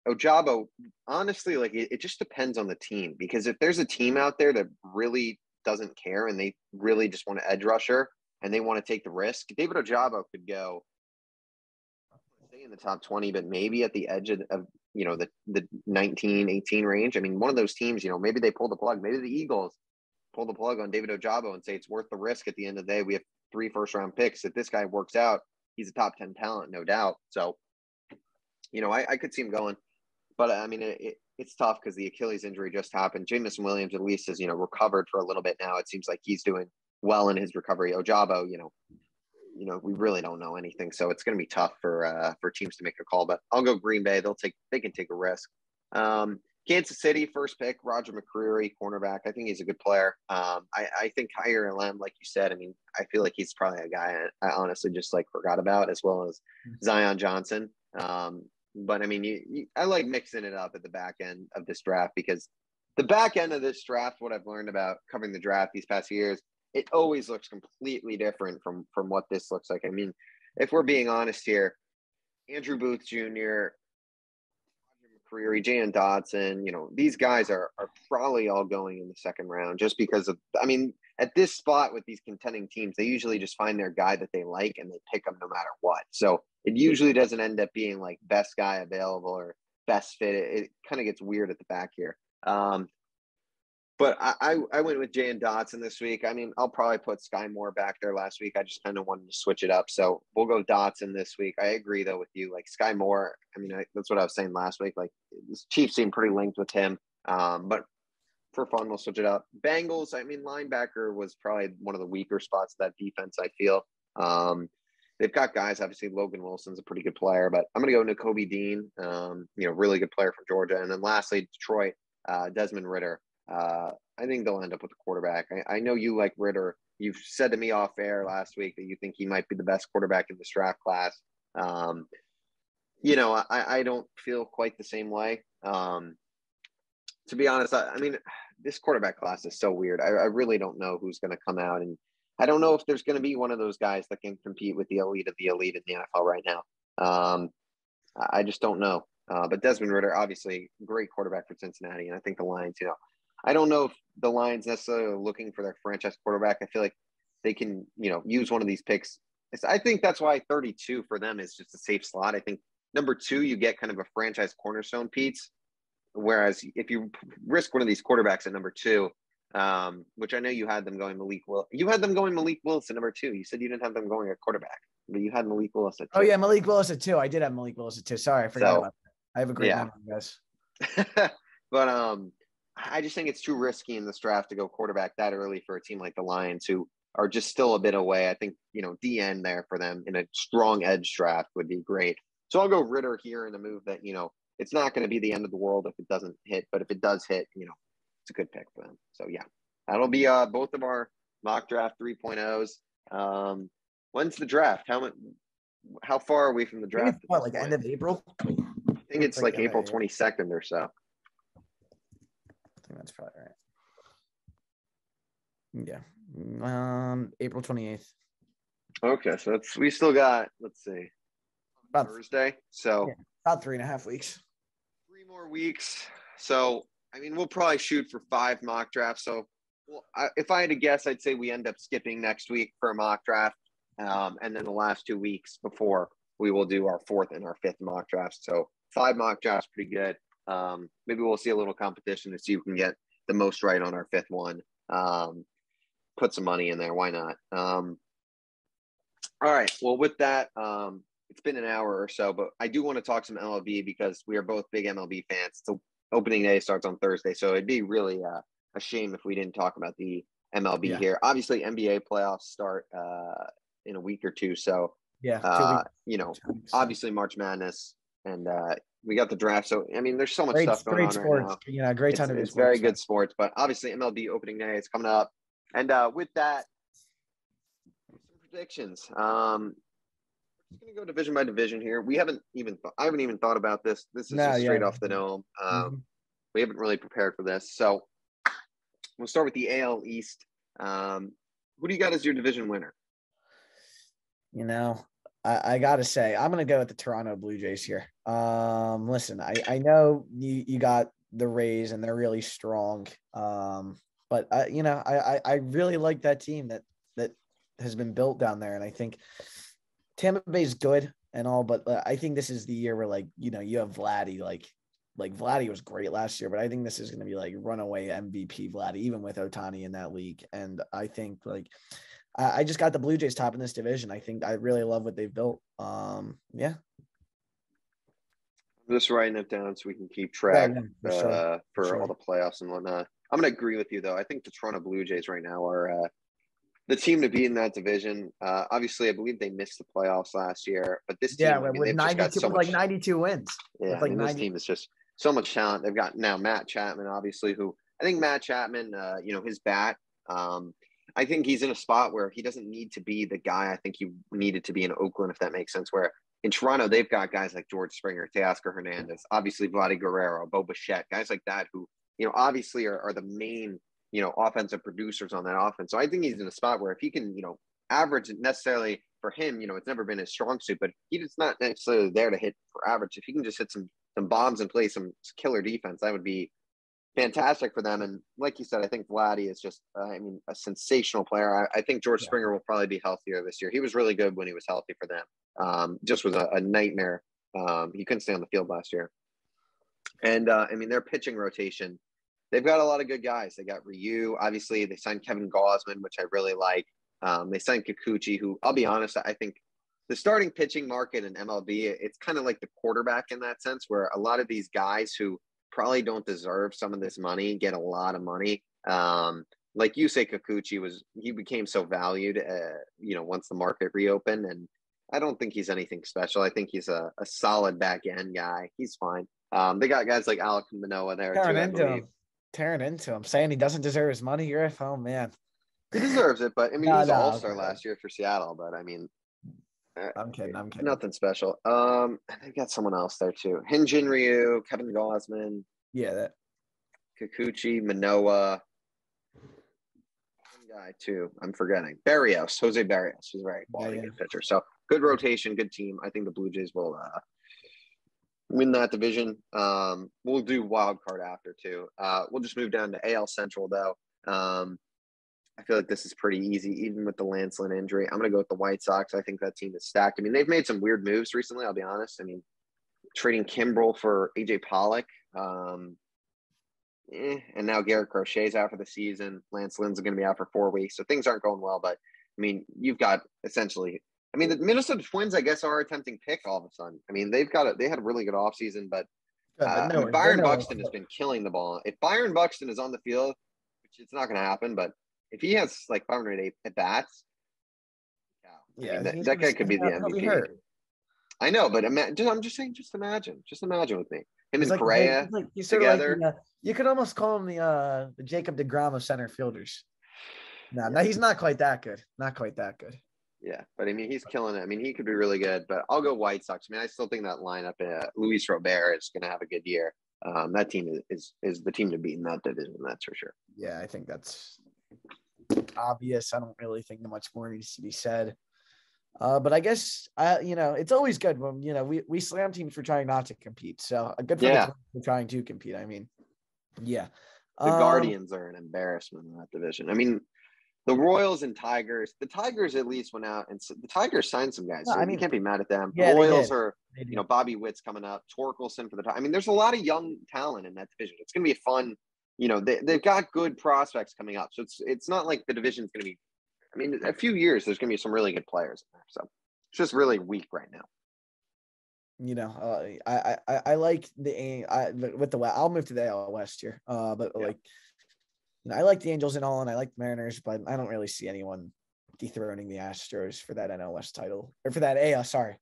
Ojabo, honestly, like it just depends on the team, because if there's a team out there that really doesn't care and they really just want to edge rusher and they want to take the risk, David Ojabo could go stay in the top 20, but maybe at the edge of the 19, 18 range. I mean, one of those teams, maybe they pull the plug. Maybe the Eagles pull the plug on David Ojabo and say it's worth the risk. At the end of the day, we have 3 first-round picks. If this guy works out, he's a top 10 talent, no doubt. So, I could see him going. But, I mean, it's tough because the Achilles injury just happened. Jameson Williams at least has, recovered for a little bit now. It seems like he's doing well in his recovery. Ojabo, we really don't know anything. So it's going to be tough for teams to make a call. But I'll go Green Bay. They can take a risk. Kansas City, first pick, Roger McCreary, cornerback. I think he's a good player. I think Kyer Lem, like you said, I mean, I feel like he's probably a guy I honestly just forgot about, as well as Zion Johnson. But I mean, I like mixing it up at the back end of this draft, because the back end of this draft, what I've learned about covering the draft these past years, it always looks completely different from what this looks like. I mean, if we're being honest here, Andrew Booth Jr., McCreary, Jan Dotson, these guys are probably all going in the second round, just because of, I mean, at this spot with these contending teams, they usually just find their guy that they like and they pick them no matter what. So it usually doesn't end up being like best guy available or best fit. It kind of gets weird at the back here. But I went with Jan Dotson this week. I mean, I'll probably put Sky Moore back there last week. I just kind of wanted to switch it up. So we'll go Dotson this week. I agree, though, with you. Like Sky Moore, I mean, that's what I was saying last week. Like, the Chiefs seem pretty linked with him. But for fun, we'll switch it up. Bengals, I mean, linebacker was probably one of the weaker spots of that defense, I feel. They've got guys, obviously, Logan Wilson's a pretty good player. But I'm going to go Nakobe Dean, really good player from Georgia. And then lastly, Detroit, Desmond Ridder. I think they'll end up with a quarterback. I know you like Ridder. You've said to me off air last week that you think he might be the best quarterback in this draft class. I don't feel quite the same way. To be honest, I mean, this quarterback class is so weird. I really don't know who's going to come out. And I don't know if there's going to be one of those guys that can compete with the elite of the elite in the NFL right now. I just don't know. But Desmond Ridder, obviously, great quarterback for Cincinnati. And I think the Lions, I don't know if the Lions necessarily are looking for their franchise quarterback. I feel like they can, use one of these picks. I think that's why 32 for them is just a safe slot. I think number 2, you get kind of a franchise cornerstone piece. Whereas if you risk one of these quarterbacks at number 2, which I know you had them going Malik Willis at number 2. You said you didn't have them going at quarterback, but you had Malik Willis at 2. Oh yeah, Malik Willis at 2. I did have Malik Willis at 2. Sorry, I forgot about that. I have a great memory, guys. But I just think it's too risky in this draft to go quarterback that early for a team like the Lions, who are just still a bit away. I think, DN there for them in a strong edge draft would be great. So I'll go Ridder here in a move that, it's not going to be the end of the world if it doesn't hit, but if it does hit, it's a good pick for them. So yeah, that'll be both of our mock draft 3.0s. When's the draft? How far are we from the draft? What, end of April? I think it's like April 22nd or so. I think that's probably right. Yeah. April 28th. Okay, so we still got, let's see, about Thursday. So about 3.5 weeks. 3 more weeks. So, I mean, we'll probably shoot for 5 mock drafts. So, if I had to guess, I'd say we end up skipping next week for a mock draft. And then the last 2 weeks before, we will do our 4th and our 5th mock drafts. So 5 mock drafts, pretty good. Maybe we'll see a little competition to see who can get the most right on our 5th one. Put some money in there. Why not? All right. Well, with that, it's been an hour or so, but I do want to talk some MLB because we are both big MLB fans. So opening day starts on Thursday, so it'd be really a shame if we didn't talk about the MLB Yeah. here. Obviously, NBA playoffs start in a week or two, so Yeah. 2 weeks. obviously March Madness, and we got the draft. So I mean, there's so much Great, stuff going great on right sports. now. Great time to be It's sports. very good sports, but obviously MLB opening day is coming up, and with that, some predictions. We're just gonna go division by division here. I haven't even thought about this. This is No, just yeah. straight off the dome. Mhm. We haven't really prepared for this, so we'll start with the AL East. Who do you got as your division winner? I gotta say, I'm gonna go with the Toronto Blue Jays here. Listen, I know you got the Rays and they're really strong. But I really like that team that has been built down there, and I think Tampa Bay's good and all, but I think this is the year where you have Vladdy, like Vladdy was great last year, but I think this is going to be like runaway MVP Vladdy, even with Ohtani in that league. And I think I just got the Blue Jays top in this division. I think I really love what they've built. Yeah. I'm just writing it down so we can keep track For sure. all the playoffs and whatnot. I'm going to agree with you, though. I think the Toronto Blue Jays right now are the team to be in that division. Obviously, I believe they missed the playoffs last year, but this team, I mean, they've just got so much. 92 wins. Yeah, this team is just so much talent. They've got now Matt Chapman, obviously, who I think Matt Chapman, his bat, I think he's in a spot where he doesn't need to be the guy I think he needed to be in Oakland, if that makes sense, where in Toronto, they've got guys like George Springer, Teoscar Hernandez, obviously Vladdy Guerrero, Bo Bichette, guys like that who, obviously are the main, offensive producers on that offense. So I think he's in a spot where if he can, average necessarily for him, it's never been his strong suit, but he's not necessarily there to hit for average. If he can just hit some bombs and play some killer defense, that would be fantastic for them. And like you said, I think Vladdy is just, a sensational player. I think George Springer will probably be healthier this year. He was really good when he was healthy for them. Just was a nightmare. He couldn't stay on the field last year. And their pitching rotation, they've got a lot of good guys. They got Ryu. Obviously, they signed Kevin Gausman, which I really like. They signed Kikuchi, who I'll be honest, I think the starting pitching market in MLB, it's kind of like the quarterback in that sense, where a lot of these guys who probably don't deserve some of this money get a lot of money. Like you say, Kikuchi became so valued, once the market reopened, and I don't think he's anything special. I think he's a solid back end guy. He's fine. They got guys like Alek Manoah there too, I believe. Tearing into him, saying he doesn't deserve his money, Griff. Oh man, he deserves it, but he was an all-star last year for Seattle. But I'm kidding. Nothing special. They got someone else there too. Hyun-Jin Ryu, Kevin Gausman. Yeah, that Kikuchi, Manoah. One guy too. I'm forgetting. Jose Barrios. He's a very quality good pitcher. So good rotation, good team. I think the Blue Jays will win that division. We'll do wild card after too. We'll just move down to AL Central though. I feel like this is pretty easy, even with the Lance Lynn injury. I'm going to go with the White Sox. I think that team is stacked. I mean, they've made some weird moves recently, I'll be honest. I mean, trading Kimbrel for AJ Pollock. And now Garrett Crochet's out for the season. Lance Lynn's going to be out for 4 weeks. So things aren't going well. But, I mean, you've got essentially – I mean, the Minnesota Twins, I guess, are attempting pick all of a sudden. I mean, they had a really good offseason, but Byron Buxton has been killing the ball. If Byron Buxton is on the field, which it's not going to happen, but if he has like 508 at bats, that guy could be the MVP. I know, but I'm just saying, just imagine with me. Him and Correa together. You could almost call him the Jacob deGrom of center fielders. No, he's not quite that good. Not quite that good. Yeah, but I mean, he's killing it. I mean, he could be really good, but I'll go White Sox. I mean, I still think that lineup, Luis Robert is going to have a good year. That team is the team to beat in that division. That's for sure. Yeah, I think that's obvious. I don't really think much more needs to be said. But I guess, it's always good when, we slam teams for trying not to compete. So a good for the for trying to compete. I mean, yeah. The Guardians are an embarrassment in that division. I mean, the Royals and Tigers, the Tigers at least went out and the Tigers signed some guys. So you can't be mad at them. Yeah, the Royals are, Bobby Witt's coming up, Torkelson for the I mean, there's a lot of young talent in that division. It's going to be a fun, they've got good prospects coming up. So it's not like the division's going to be, I mean, a few years, there's going to be some really good players in there. So it's just really weak right now. You know, I like with the I'll move to the AL West here. But Yeah. like, you know, I like the Angels and all, and I like the Mariners, but I don't really see anyone dethroning the Astros for that NL West title or for that AL. Sorry,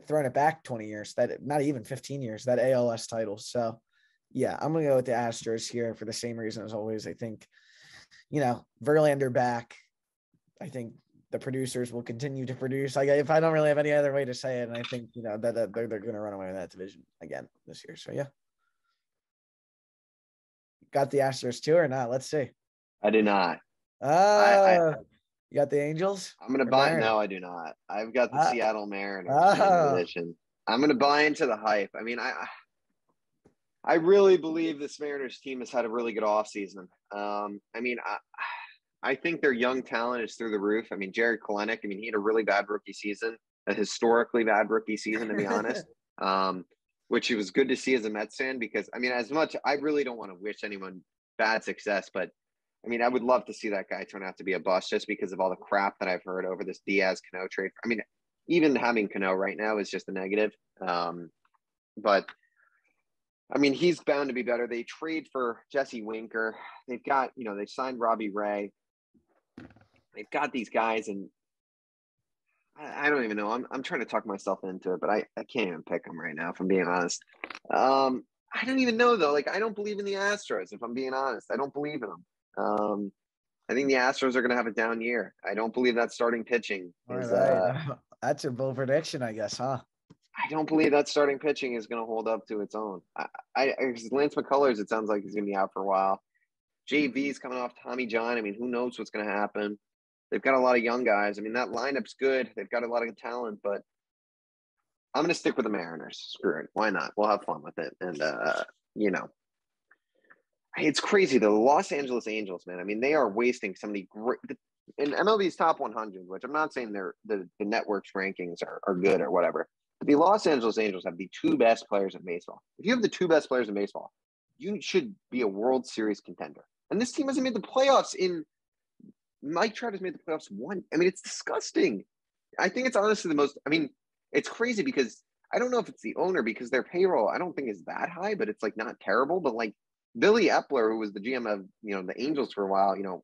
throwing it back 20 years. That not even 15 years. That AL West title. So, yeah, I'm gonna go with the Astros here for the same reason as always. I think, you know, Verlander back. I think the producers will continue to produce. Like, if I don't really have any other way to say it, and I think, you know, that they're going to run away with that division again this year. So yeah, got the Astros too or not? Let's see. I do not. You got the Angels? I'm going to buy. No, I do not. I've got the Seattle Mariners in the division. I'm going to buy into the hype. I mean, I really believe this Mariners team has had a really good offseason. I mean, I think their young talent is through the roof. I mean, Jared Kelenic, I mean, he had a really bad rookie season, a historically bad rookie season, to be honest, which it was good to see as a Mets fan because, I mean, as much, I really don't want to wish anyone bad success, but, I mean, I would love to see that guy turn out to be a bust just because of all the crap that I've heard over this Diaz-Cano trade. I mean, even having Cano right now is just a negative. But, I mean, he's bound to be better. They trade for Jesse Winker. They've got, you know, they signed Robbie Ray. They've got these guys, and I don't even know. I'm trying to talk myself into it, but I can't even pick them right now, if I'm being honest. I don't even know, though. Like, I don't believe in the Astros, if I'm being honest. I don't believe in them. I think the Astros are going to have a down year. I don't believe that starting pitching is that's a bold prediction, I guess, huh? I don't believe that starting pitching is going to hold up to its own. Lance McCullers, it sounds like he's going to be out for a while. JV's coming off Tommy John. I mean, who knows what's going to happen? They've got a lot of young guys. I mean, that lineup's good. They've got a lot of talent, but I'm going to stick with the Mariners. Screw it. Why not? We'll have fun with it. And, you know, it's crazy. The Los Angeles Angels, man. I mean, they are wasting some of the great – in MLB's top 100, which I'm not saying the network's rankings are good or whatever. But the Los Angeles Angels have the two best players in baseball. If you have the two best players in baseball, you should be a World Series contender. And this team hasn't made the playoffs in – Mike Trout has made the playoffs once. I mean, it's disgusting. I think it's honestly the most – I mean, it's crazy because I don't know if it's the owner because their payroll I don't think is that high, but it's, like, not terrible. But, like, Billy Epler, who was the GM of, you know, the Angels for a while, you know,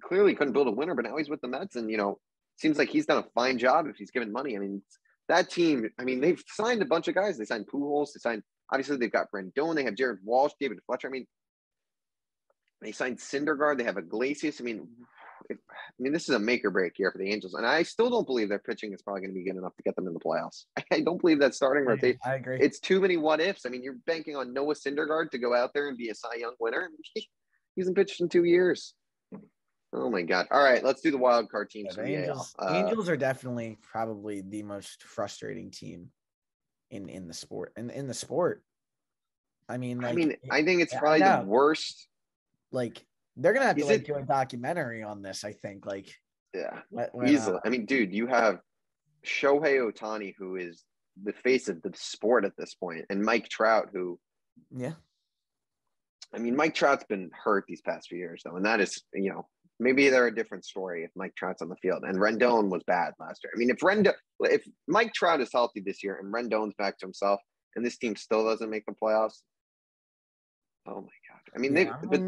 clearly couldn't build a winner, but now he's with the Mets and, you know, seems like he's done a fine job if he's given money. I mean, that team – I mean, they've signed a bunch of guys. They signed Pujols. They signed – obviously, they've got Rendon. They have Jared Walsh, David Fletcher. I mean, they signed Syndergaard. They have Iglesias. I mean, this is a make or break year for the Angels, and I still don't believe their pitching is probably going to be good enough to get them in the playoffs. I don't believe that starting rotation. I agree. It's too many what ifs. I mean, you're banking on Noah Syndergaard to go out there and be a Cy Young winner. He hasn't pitched in 2 years. Oh my God! All right, let's do the wild card teams. The Angels are definitely probably the most frustrating team in the sport. And in the sport, I mean, like, I think it's probably the worst. Like, they're gonna have to do a documentary on this. I think, like, yeah, easily. I mean, dude, you have Shohei Ohtani, who is the face of the sport at this point, and Mike Trout, who, yeah, I mean, Mike Trout's been hurt these past few years, though, and that is, you know, maybe they're a different story if Mike Trout's on the field. And Rendon was bad last year. I mean, if Mike Trout is healthy this year and Rendon's back to himself, and this team still doesn't make the playoffs. Oh my God! I mean,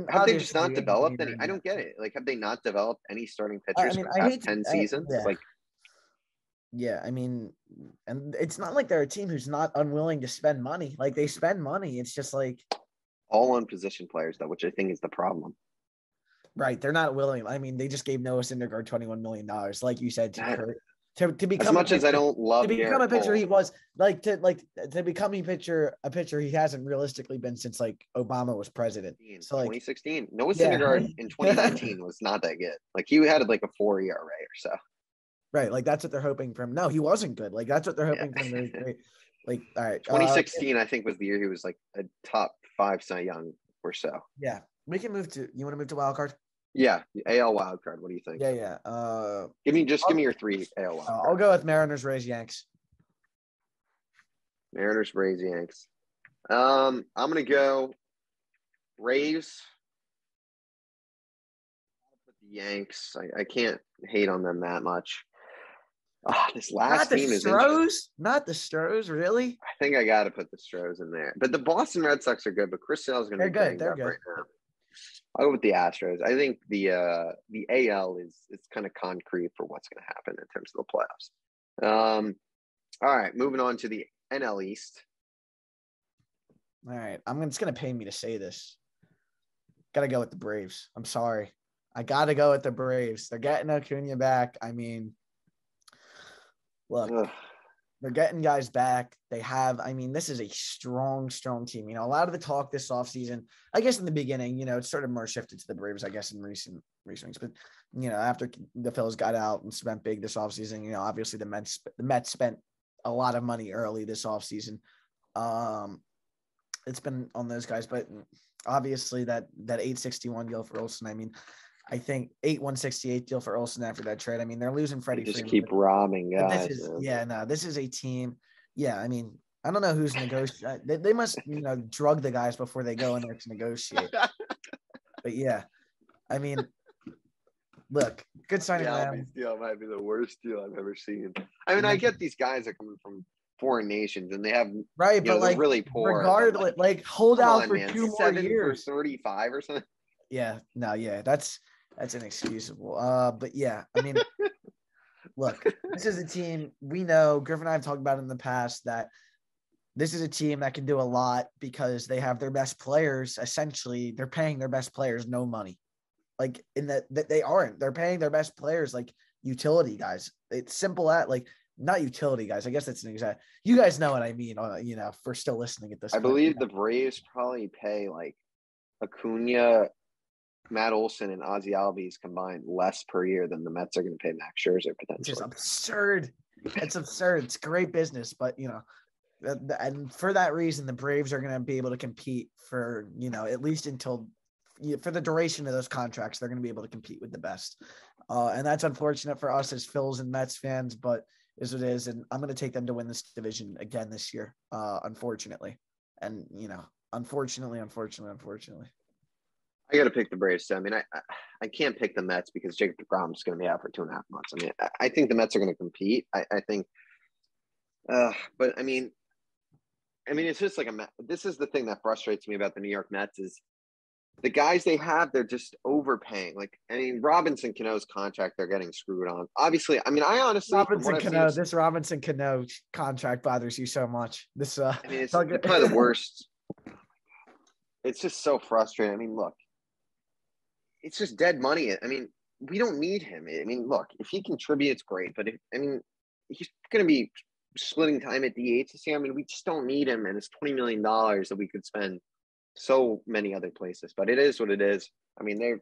have they just not developed any? I don't get it. Like, have they not developed any starting pitchers for the past 10 seasons? Yeah. Like, yeah, I mean, and it's not like they're a team who's not unwilling to spend money. Like, they spend money. It's just like all on position players, though, which I think is the problem. Right, they're not willing. I mean, they just gave Noah Syndergaard $21 million, like you said, to become as much as I don't love to become a pitcher. He was to become a pitcher he hasn't realistically been since like Obama was president. So like 2016, Noah Syndergaard in 2019 was not that good. Like, he had like a 4 ERA or so. Right, like that's what they're hoping from. No, he wasn't good. Like, that's what they're hoping from. Like, all right, 2016 I think was the year he was like a top 5 Cy Young or so. Yeah, we can move to. You want to move to wild card? Yeah, AL wild card. What do you think? Yeah. Give me your 3 AL wild card. I'll go with Mariners, Rays, Yanks. Mariners, Rays, Yanks. I'm gonna go Rays. I'll put the Yanks. I can't hate on them that much. This Not last the team is interesting. Stros? Not the Stros, really? I think I got to put the Stros in there. But the Boston Red Sox are good, but Chris Sale is going to They're be good. banged They're up good. right now. I'll go with the Astros. I think the AL is kind of concrete for what's going to happen in terms of the playoffs. All right, moving on to the NL East. All right. It's going to pay me to say this. Got to go with the Braves. I'm sorry. I got to go with the Braves. They're getting Acuna back. I mean, look, they're getting guys back. They have, this is a strong, strong team. A lot of the talk this offseason, I guess in the beginning, it's sort of more shifted to the Braves, I guess, in recent weeks. But, after the Phils got out and spent big this offseason, obviously the Mets spent a lot of money early this offseason. It's been on those guys, but obviously that 861 deal for Olsen. I think 168 deal for Olsen after that trade. They're losing Freddie. Just Freeman, keep robbing guys. This is a team. Yeah, I don't know who's negotiating. They must, drug the guys before they go in there to negotiate. But yeah, look, good signing. The deal might be the worst deal I've ever seen. I get these guys are coming from foreign nations and they have right, but they're really poor. Regardless, hold out for 2 more years. For 35 or something. Yeah, no, yeah, that's inexcusable. But yeah, look, this is a team we know. Griff and I have talked about in the past that this is a team that can do a lot because they have their best players. Essentially, they're paying their best players no money. Like in that they aren't. They're paying their best players like utility guys. It's simple at like not utility guys. I guess that's an exact. You guys know what I mean. For still listening at this. I believe the Braves probably pay like Acuna, Matt Olson, and Ozzie Albies combined less per year than the Mets are going to pay Max Scherzer potentially. It's just absurd. It's absurd. It's great business, but and for that reason, the Braves are going to be able to compete for at least until. For the duration of those contracts, they're going to be able to compete with the best. And that's unfortunate for us as Phils and Mets fans, but is what it is. And I'm going to take them to win this division again this year, unfortunately. And, unfortunately. I got to pick the Braves. I can't pick the Mets because Jacob deGrom is going to be out for 2.5 months. I think the Mets are going to compete. I think, but it's just like this is the thing that frustrates me about the New York Mets is the guys they have, they're just overpaying. Robinson Cano's contract, they're getting screwed on. Obviously, I honestly, this Robinson Cano contract bothers you so much. This, it's probably the worst. It's just so frustrating. Look, it's just dead money. We don't need him. Look, if he contributes, great. But he's going to be splitting time at DH this year. We just don't need him, and it's $20 million that we could spend so many other places, but it is what it is. They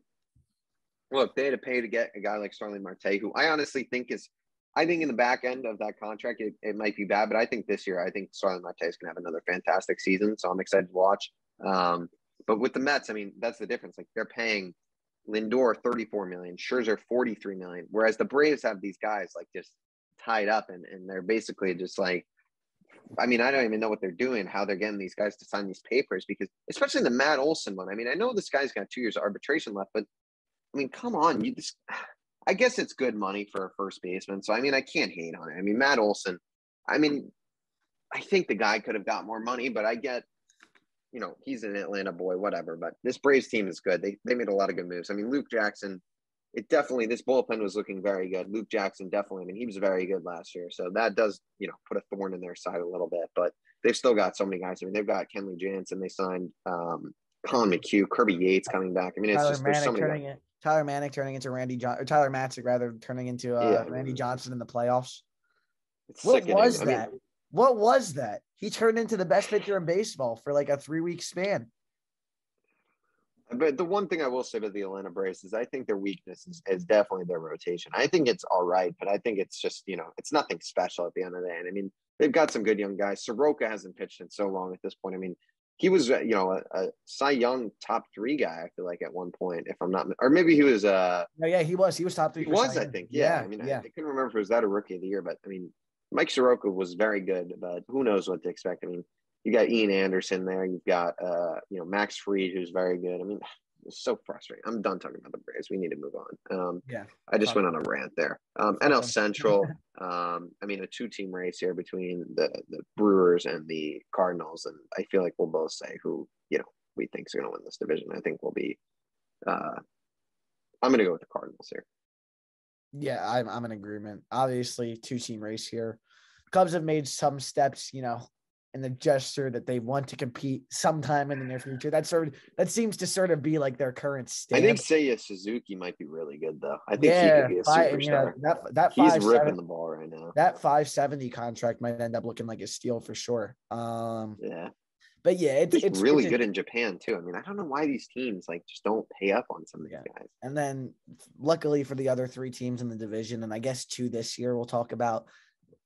had to pay to get a guy like Starling Marte, who I honestly think in the back end of that contract, it might be bad, but I think this year, I think Starling Marte is going to have another fantastic season. So I'm excited to watch. But with the Mets, that's the difference. They're paying Lindor $34 million, Scherzer $43 million, whereas the Braves have these guys just tied up and they're basically just I don't even know what they're doing, how they're getting these guys to sign these papers, because especially the Matt Olson one. I know this guy's got 2 years of arbitration left, but come on, I guess it's good money for a first baseman. So, I can't hate on it. Matt Olson, I think the guy could have got more money, but I get, he's an Atlanta boy, whatever, but this Braves team is good. They made a lot of good moves. Luke Jackson, this bullpen was looking very good. Luke Jackson definitely, he was very good last year. So that does, put a thorn in their side a little bit, but they've still got so many guys. They've got Kenley Jansen. They signed Colin McHugh, Kirby Yates coming back. It's just, there's so many guys. Tyler Manick turning into Tyler Matzik rather turning into Randy Johnson in the playoffs. What was that? What was that? He turned into the best pitcher in baseball for a 3-week span. But the one thing I will say about the Atlanta Braves is I think their weakness is definitely their rotation. I think it's all right, but I think it's just, it's nothing special at the end of the day. And they've got some good young guys. Soroka hasn't pitched in so long at this point. He was, a Cy Young top 3 guy, I feel like at one point, if I'm not, or maybe he was. No, yeah, he was top 3. He was, I think. Yeah. I couldn't remember if it was that or Rookie of the Year, but Mike Soroka was very good, but who knows what to expect. You got Ian Anderson there. You've got, Max Fried, who's very good. It's so frustrating. I'm done talking about the Braves. We need to move on. Yeah. I just went on a rant there. NL them. Central. I mean, a 2-team race here between the Brewers and the Cardinals, and I feel like we'll both say who we think is going to win this division. I think we'll be. I'm going to go with the Cardinals here. Yeah, I'm in agreement. Obviously, 2-team race here. Cubs have made some steps, in the gesture that they want to compete sometime in the near future. That seems to sort of be like their current stance. I think Seiya Suzuki might be really good, though. I think he could be a superstar. He's ripping the ball right now. That 570 contract might end up looking like a steal for sure. Yeah. But yeah, it's really good in Japan too. I mean, I don't know why these teams just don't pay up on some of these guys. And then luckily for the other 3 teams in the division, and I guess 2 this year we'll talk about,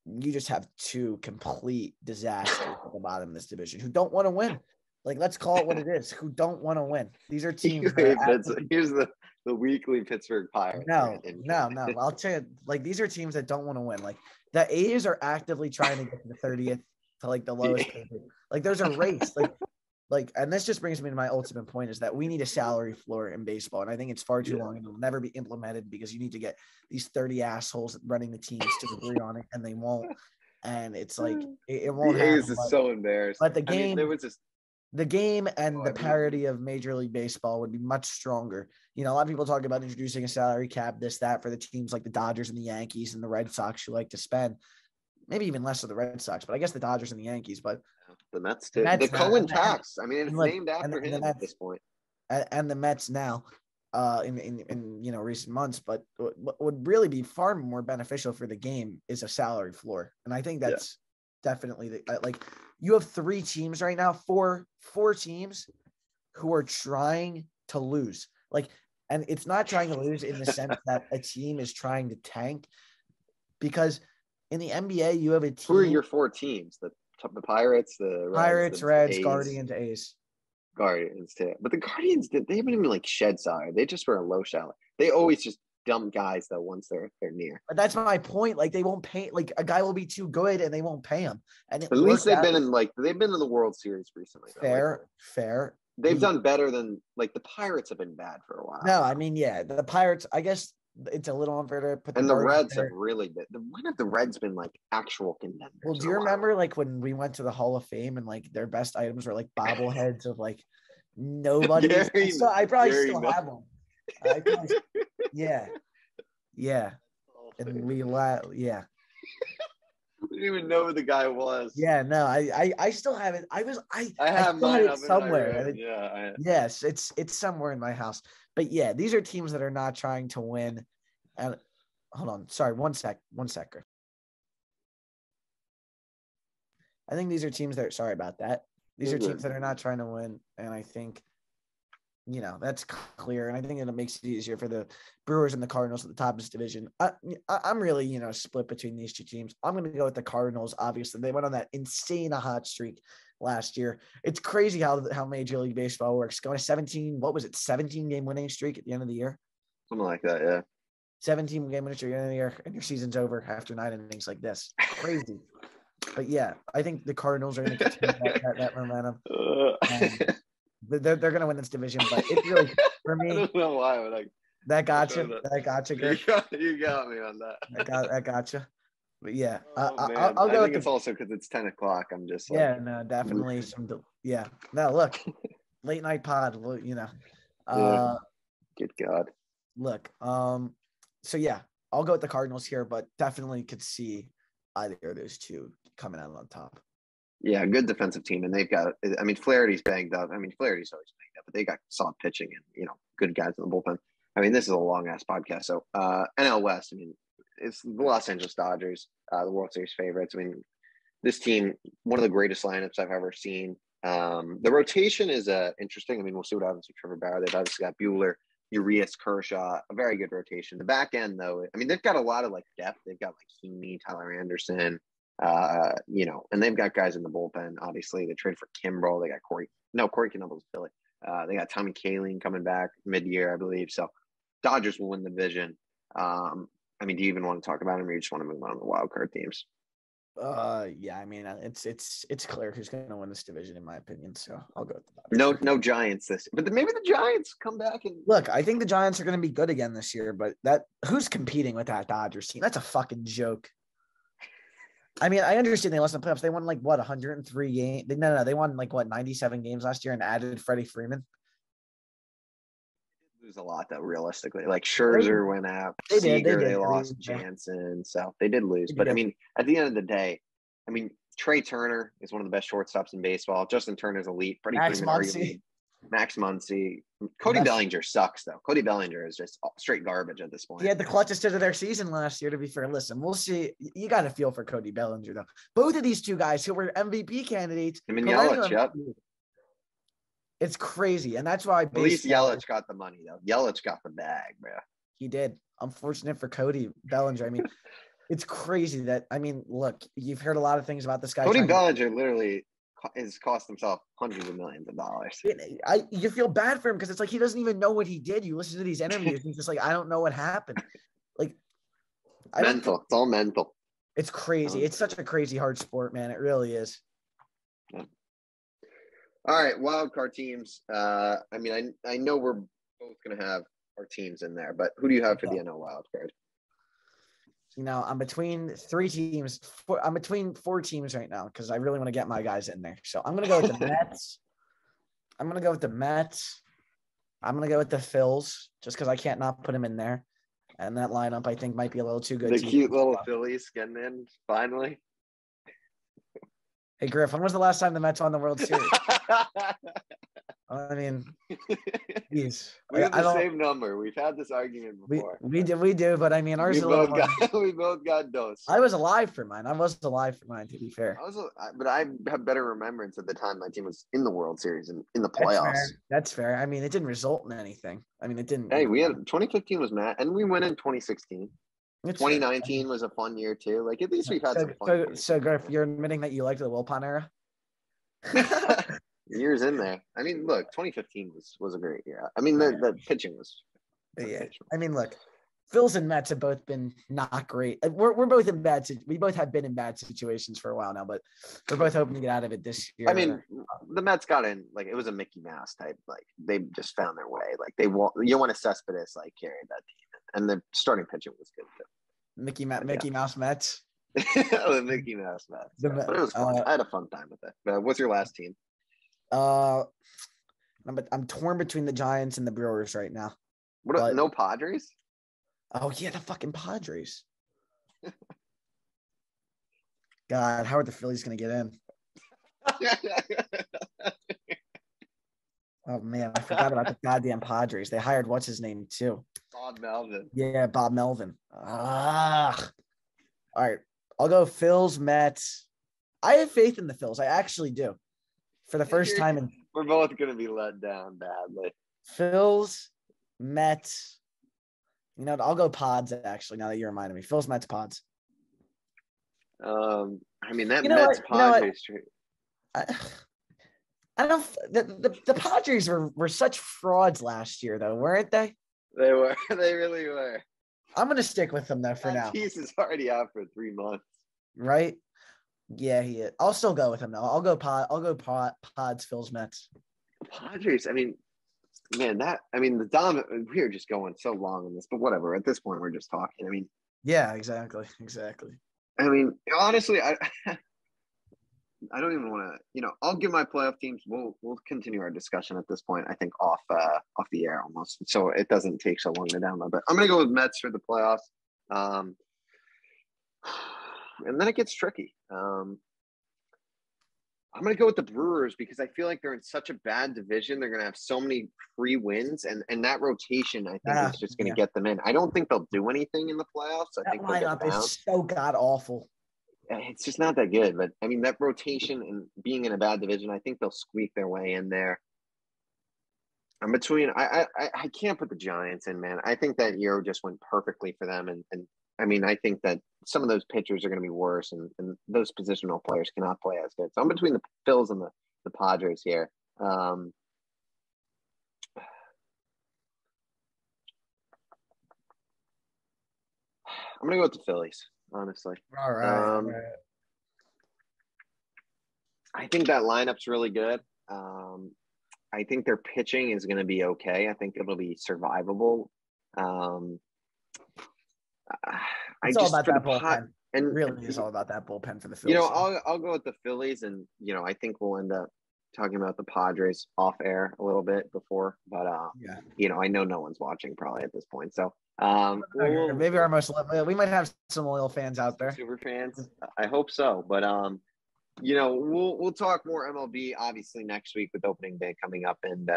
you just have 2 complete disasters at the bottom of this division who don't want to win. Let's call it what it is. Who don't want to win. These are teams. Here's the weekly Pittsburgh Pirates. No. I'll tell you, these are teams that don't want to win. The A's are actively trying to get to the 30th to the lowest. There's a race. And this just brings me to my ultimate point is that we need a salary floor in baseball. And I think it's far too long and it'll never be implemented because you need to get these 30 assholes running the teams to agree on it, and they won't. And it's it won't happen. A's is so embarrassing. But the game, the game and the parity of Major League Baseball would be much stronger. A lot of people talk about introducing a salary cap, this, that, for the teams like the Dodgers and the Yankees and the Red Sox who like to spend. Maybe even less of the Red Sox, but I guess the Dodgers and the Yankees. But the Mets too. The Cohen tax. I mean, it's named after him at this point. And the Mets now, in recent months. But what would really be far more beneficial for the game is a salary floor, and I think that's definitely you have 3 teams right now, four teams who are trying to lose. And it's not trying to lose in the sense that a team is trying to tank, because in the NBA, you have a team. Who are your 4 teams? The Pirates, the Reds, Guardians, A's. Guardians too. But the Guardians, they haven't even shed salary. They just were a low salary. They always just dump guys though once they're near. But that's my point. They won't pay. A guy will be too good and they won't pay him. And at least they've been in the World Series recently. Fair. They've done better than the Pirates have been bad for a while. No, I mean, the Pirates, I guess it's a little unfair to put. And the Reds have really been. When have the Reds been actual contenders? Well, do you remember when we went to the Hall of Fame and their best items were bobbleheads of nobody? I probably still have them. Yeah. And we yeah. We didn't even know who the guy was. Yeah, no, I still have it. I have mine it somewhere. Yes, it's somewhere in my house. But yeah, these are teams that are not trying to win. And hold on, sorry, one sec. I think these are teams that sorry about that. These are teams that are not trying to win, and I think that's clear. And I think it makes it easier for the Brewers and the Cardinals at the top of this division. I'm really, split between these 2 teams. I'm going to go with the Cardinals. Obviously, they went on that insane hot streak last year. It's crazy how Major League Baseball works. Going to 17 game winning streak at the end of the year? Something like that, yeah. 17 game winning streak at the end of the year, and your season's over after 9 innings like this. Crazy. But yeah, I think the Cardinals are going to continue that momentum. They're going to win this division, but it really, for me, I don't know why, but that got you. That got you, Griff. You got me on that. That got you. But yeah, I'll go. I think it's also because it's 10 o'clock. I'm just no, definitely No, look, late night pod. Good God. Look, so yeah, I'll go with the Cardinals here, but definitely could see either of those 2 coming out on top. Yeah, good defensive team, and they've got. I mean, Flaherty's banged up. Flaherty's always banged up, but they got solid pitching and good guys in the bullpen. This is a long ass podcast. So NL West. It's the Los Angeles Dodgers, the World Series favorites. This team, one of the greatest lineups I've ever seen. The rotation is interesting. We'll see what happens with Trevor Bauer. They've obviously got Buehler, Urias, Kershaw, a very good rotation. The back end, though, they've got a lot of depth. They've got Heaney, Tyler Anderson, and they've got guys in the bullpen. Obviously, they traded for Kimbrel. They got Corey Knebel's Philly. They got Tommy Kaline coming back mid-year, I believe. So Dodgers will win the division. Do you even want to talk about them, or you just want to move on to the wild card teams? Yeah, I mean, it's clear who's going to win this division, in my opinion. So I'll go with the Dodgers. No Giants this, but maybe the Giants come back and Look, I think the Giants are going to be good again this year, but who's competing with that Dodgers team? That's a fucking joke. I mean, I understand they lost in the playoffs. They won 103 games. No, they won 97 games last year and added Freddie Freeman. Lose a lot though, realistically. Like Scherzer went out, Seager, they lost Jansen, so they did lose. But I mean, at the end of the day, I mean, Trey Turner is one of the best shortstops in baseball. Justin Turner's elite. Freddie Freeman, arguably. Max Muncy. Cody Bellinger sucks though. Cody Bellinger is just straight garbage at this point. He had the clutchest hit of their season last year, to be fair. Listen, we'll see. You got to feel for Cody Bellinger though. Both of these two guys who were MVP candidates. I mean, Yelich, yep. It's crazy, and that's why. At least Yelich got the money though. Yelich got the bag, bro. He did. Unfortunate for Cody Bellinger. I mean, it's crazy that. I mean, look, you've heard a lot of things about this guy. Cody Bellinger literally has cost himself hundreds of millions of dollars. You feel bad for him because it's like he doesn't even know what he did. You listen to these interviews, and he's just like, I don't know what happened. Mental. It's all mental. It's crazy. It's such a crazy hard sport, man. It really is. Yeah. All right, wild card teams. I mean, I know we're both going to have our teams in there, but who do you have for the NL wild card? I'm between three teams. I'm between four teams right now because I really want to get my guys in there. So I'm going to go with the Mets. I'm going to go with the Mets. I'm going to go with the Phils just because I can't not put them in there. And that lineup, I think, might be a little too good. The cute little Phillies getting in, finally. Hey, Griff, when was the last time the Mets won the World Series? I mean, geez. We have the same number. We've had this argument before. We do, but I mean, ours is a little more. We both got dose. I was alive for mine. To be fair. But I have better remembrance at the time my team was in the World Series and in the playoffs. That's fair. I mean, it didn't result in anything. I mean, it didn't. Hey, we had 2015 was mad, and we went in 2016. 2019 was a fun year too. Like at least we've had some fun years. So Griff, you're admitting that you liked the Wilpon era? Years in there. I mean, look, 2015 was a great year. I mean, the pitching was. Yeah. I mean, look, Phils and Mets have both been not great. We're both in bad. We both have been in bad situations for a while now, but we're both hoping to get out of it this year. I mean, the Mets got in like it was a Mickey Mouse type. Like they just found their way. Like you want to Cespedes like carried that team, and the starting pitching was good too. Mickey Mouse Mets. The Mickey Mouse Mets. But it was fun. I had a fun time with it. What's your last team? I'm torn between the Giants and the Brewers right now. No Padres? Oh yeah, the fucking Padres. God, how are the Phillies gonna get in? Oh man, I forgot about the goddamn Padres. They hired what's his name too? Bob Melvin. Yeah, Bob Melvin. All right, I'll go Phils, Mets. I have faith in the Phils. I actually do. For the first time in, we're both going to be let down badly. Phils, Mets. You know, I'll go Pods actually. Now that you reminded me, Phils, Mets, Pods. I mean that Mets Padres. I don't. The Padres were such frauds last year, though, weren't they? They were. They really were. I'm gonna stick with them though for now. Piece is already out for 3 months. Right? Yeah, he is. I'll still go with him though. I'll go Pods, Phils, Mets. Padres. I mean, man, we are just going so long in this, but whatever. At this point, we're just talking. I mean, yeah, exactly. I mean, honestly, I don't even want to, I'll give my playoff teams. We'll continue our discussion at this point. I think off the air almost, so it doesn't take so long to download. But I'm gonna go with Mets for the playoffs, and then it gets tricky. I'm gonna go with the Brewers because I feel like they're in such a bad division. They're gonna have so many free wins, and that rotation I think is just gonna get them in. I don't think they'll do anything in the playoffs. I think lineup is so god awful. It's just not that good, but I mean that rotation and being in a bad division, I think they'll squeak their way in there. I'm between. I can't put the Giants in, man. I think that year just went perfectly for them, and I mean I think that some of those pitchers are going to be worse, and those positional players cannot play as good. So I'm between the Phils and the Padres here. I'm gonna go with the Phillies. Honestly. All right. I think that lineup's really good. I think their pitching is going to be okay. I think it'll be survivable. It's all about that bullpen. And really is all about that bullpen for the Phillies. I'll go with the Phillies, and I think we'll end up talking about the Padres off air a little bit before, but I know no one's watching probably at this point. So maybe our most we might have some loyal fans out there, super fans. I hope so, but we'll talk more MLB obviously next week with opening day coming up, and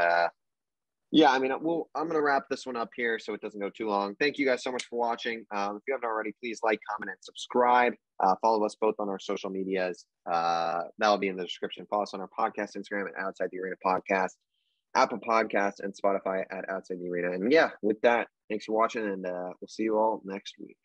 I'm going to wrap this one up here so it doesn't go too long. Thank you guys so much for watching. If you haven't already, please like, comment, and subscribe. Follow us both on our social medias. That'll be in the description. Follow us on our podcast, Instagram at Outside the Arena Podcast, Apple Podcasts, and Spotify at Outside the Arena. And with that, thanks for watching, and we'll see you all next week.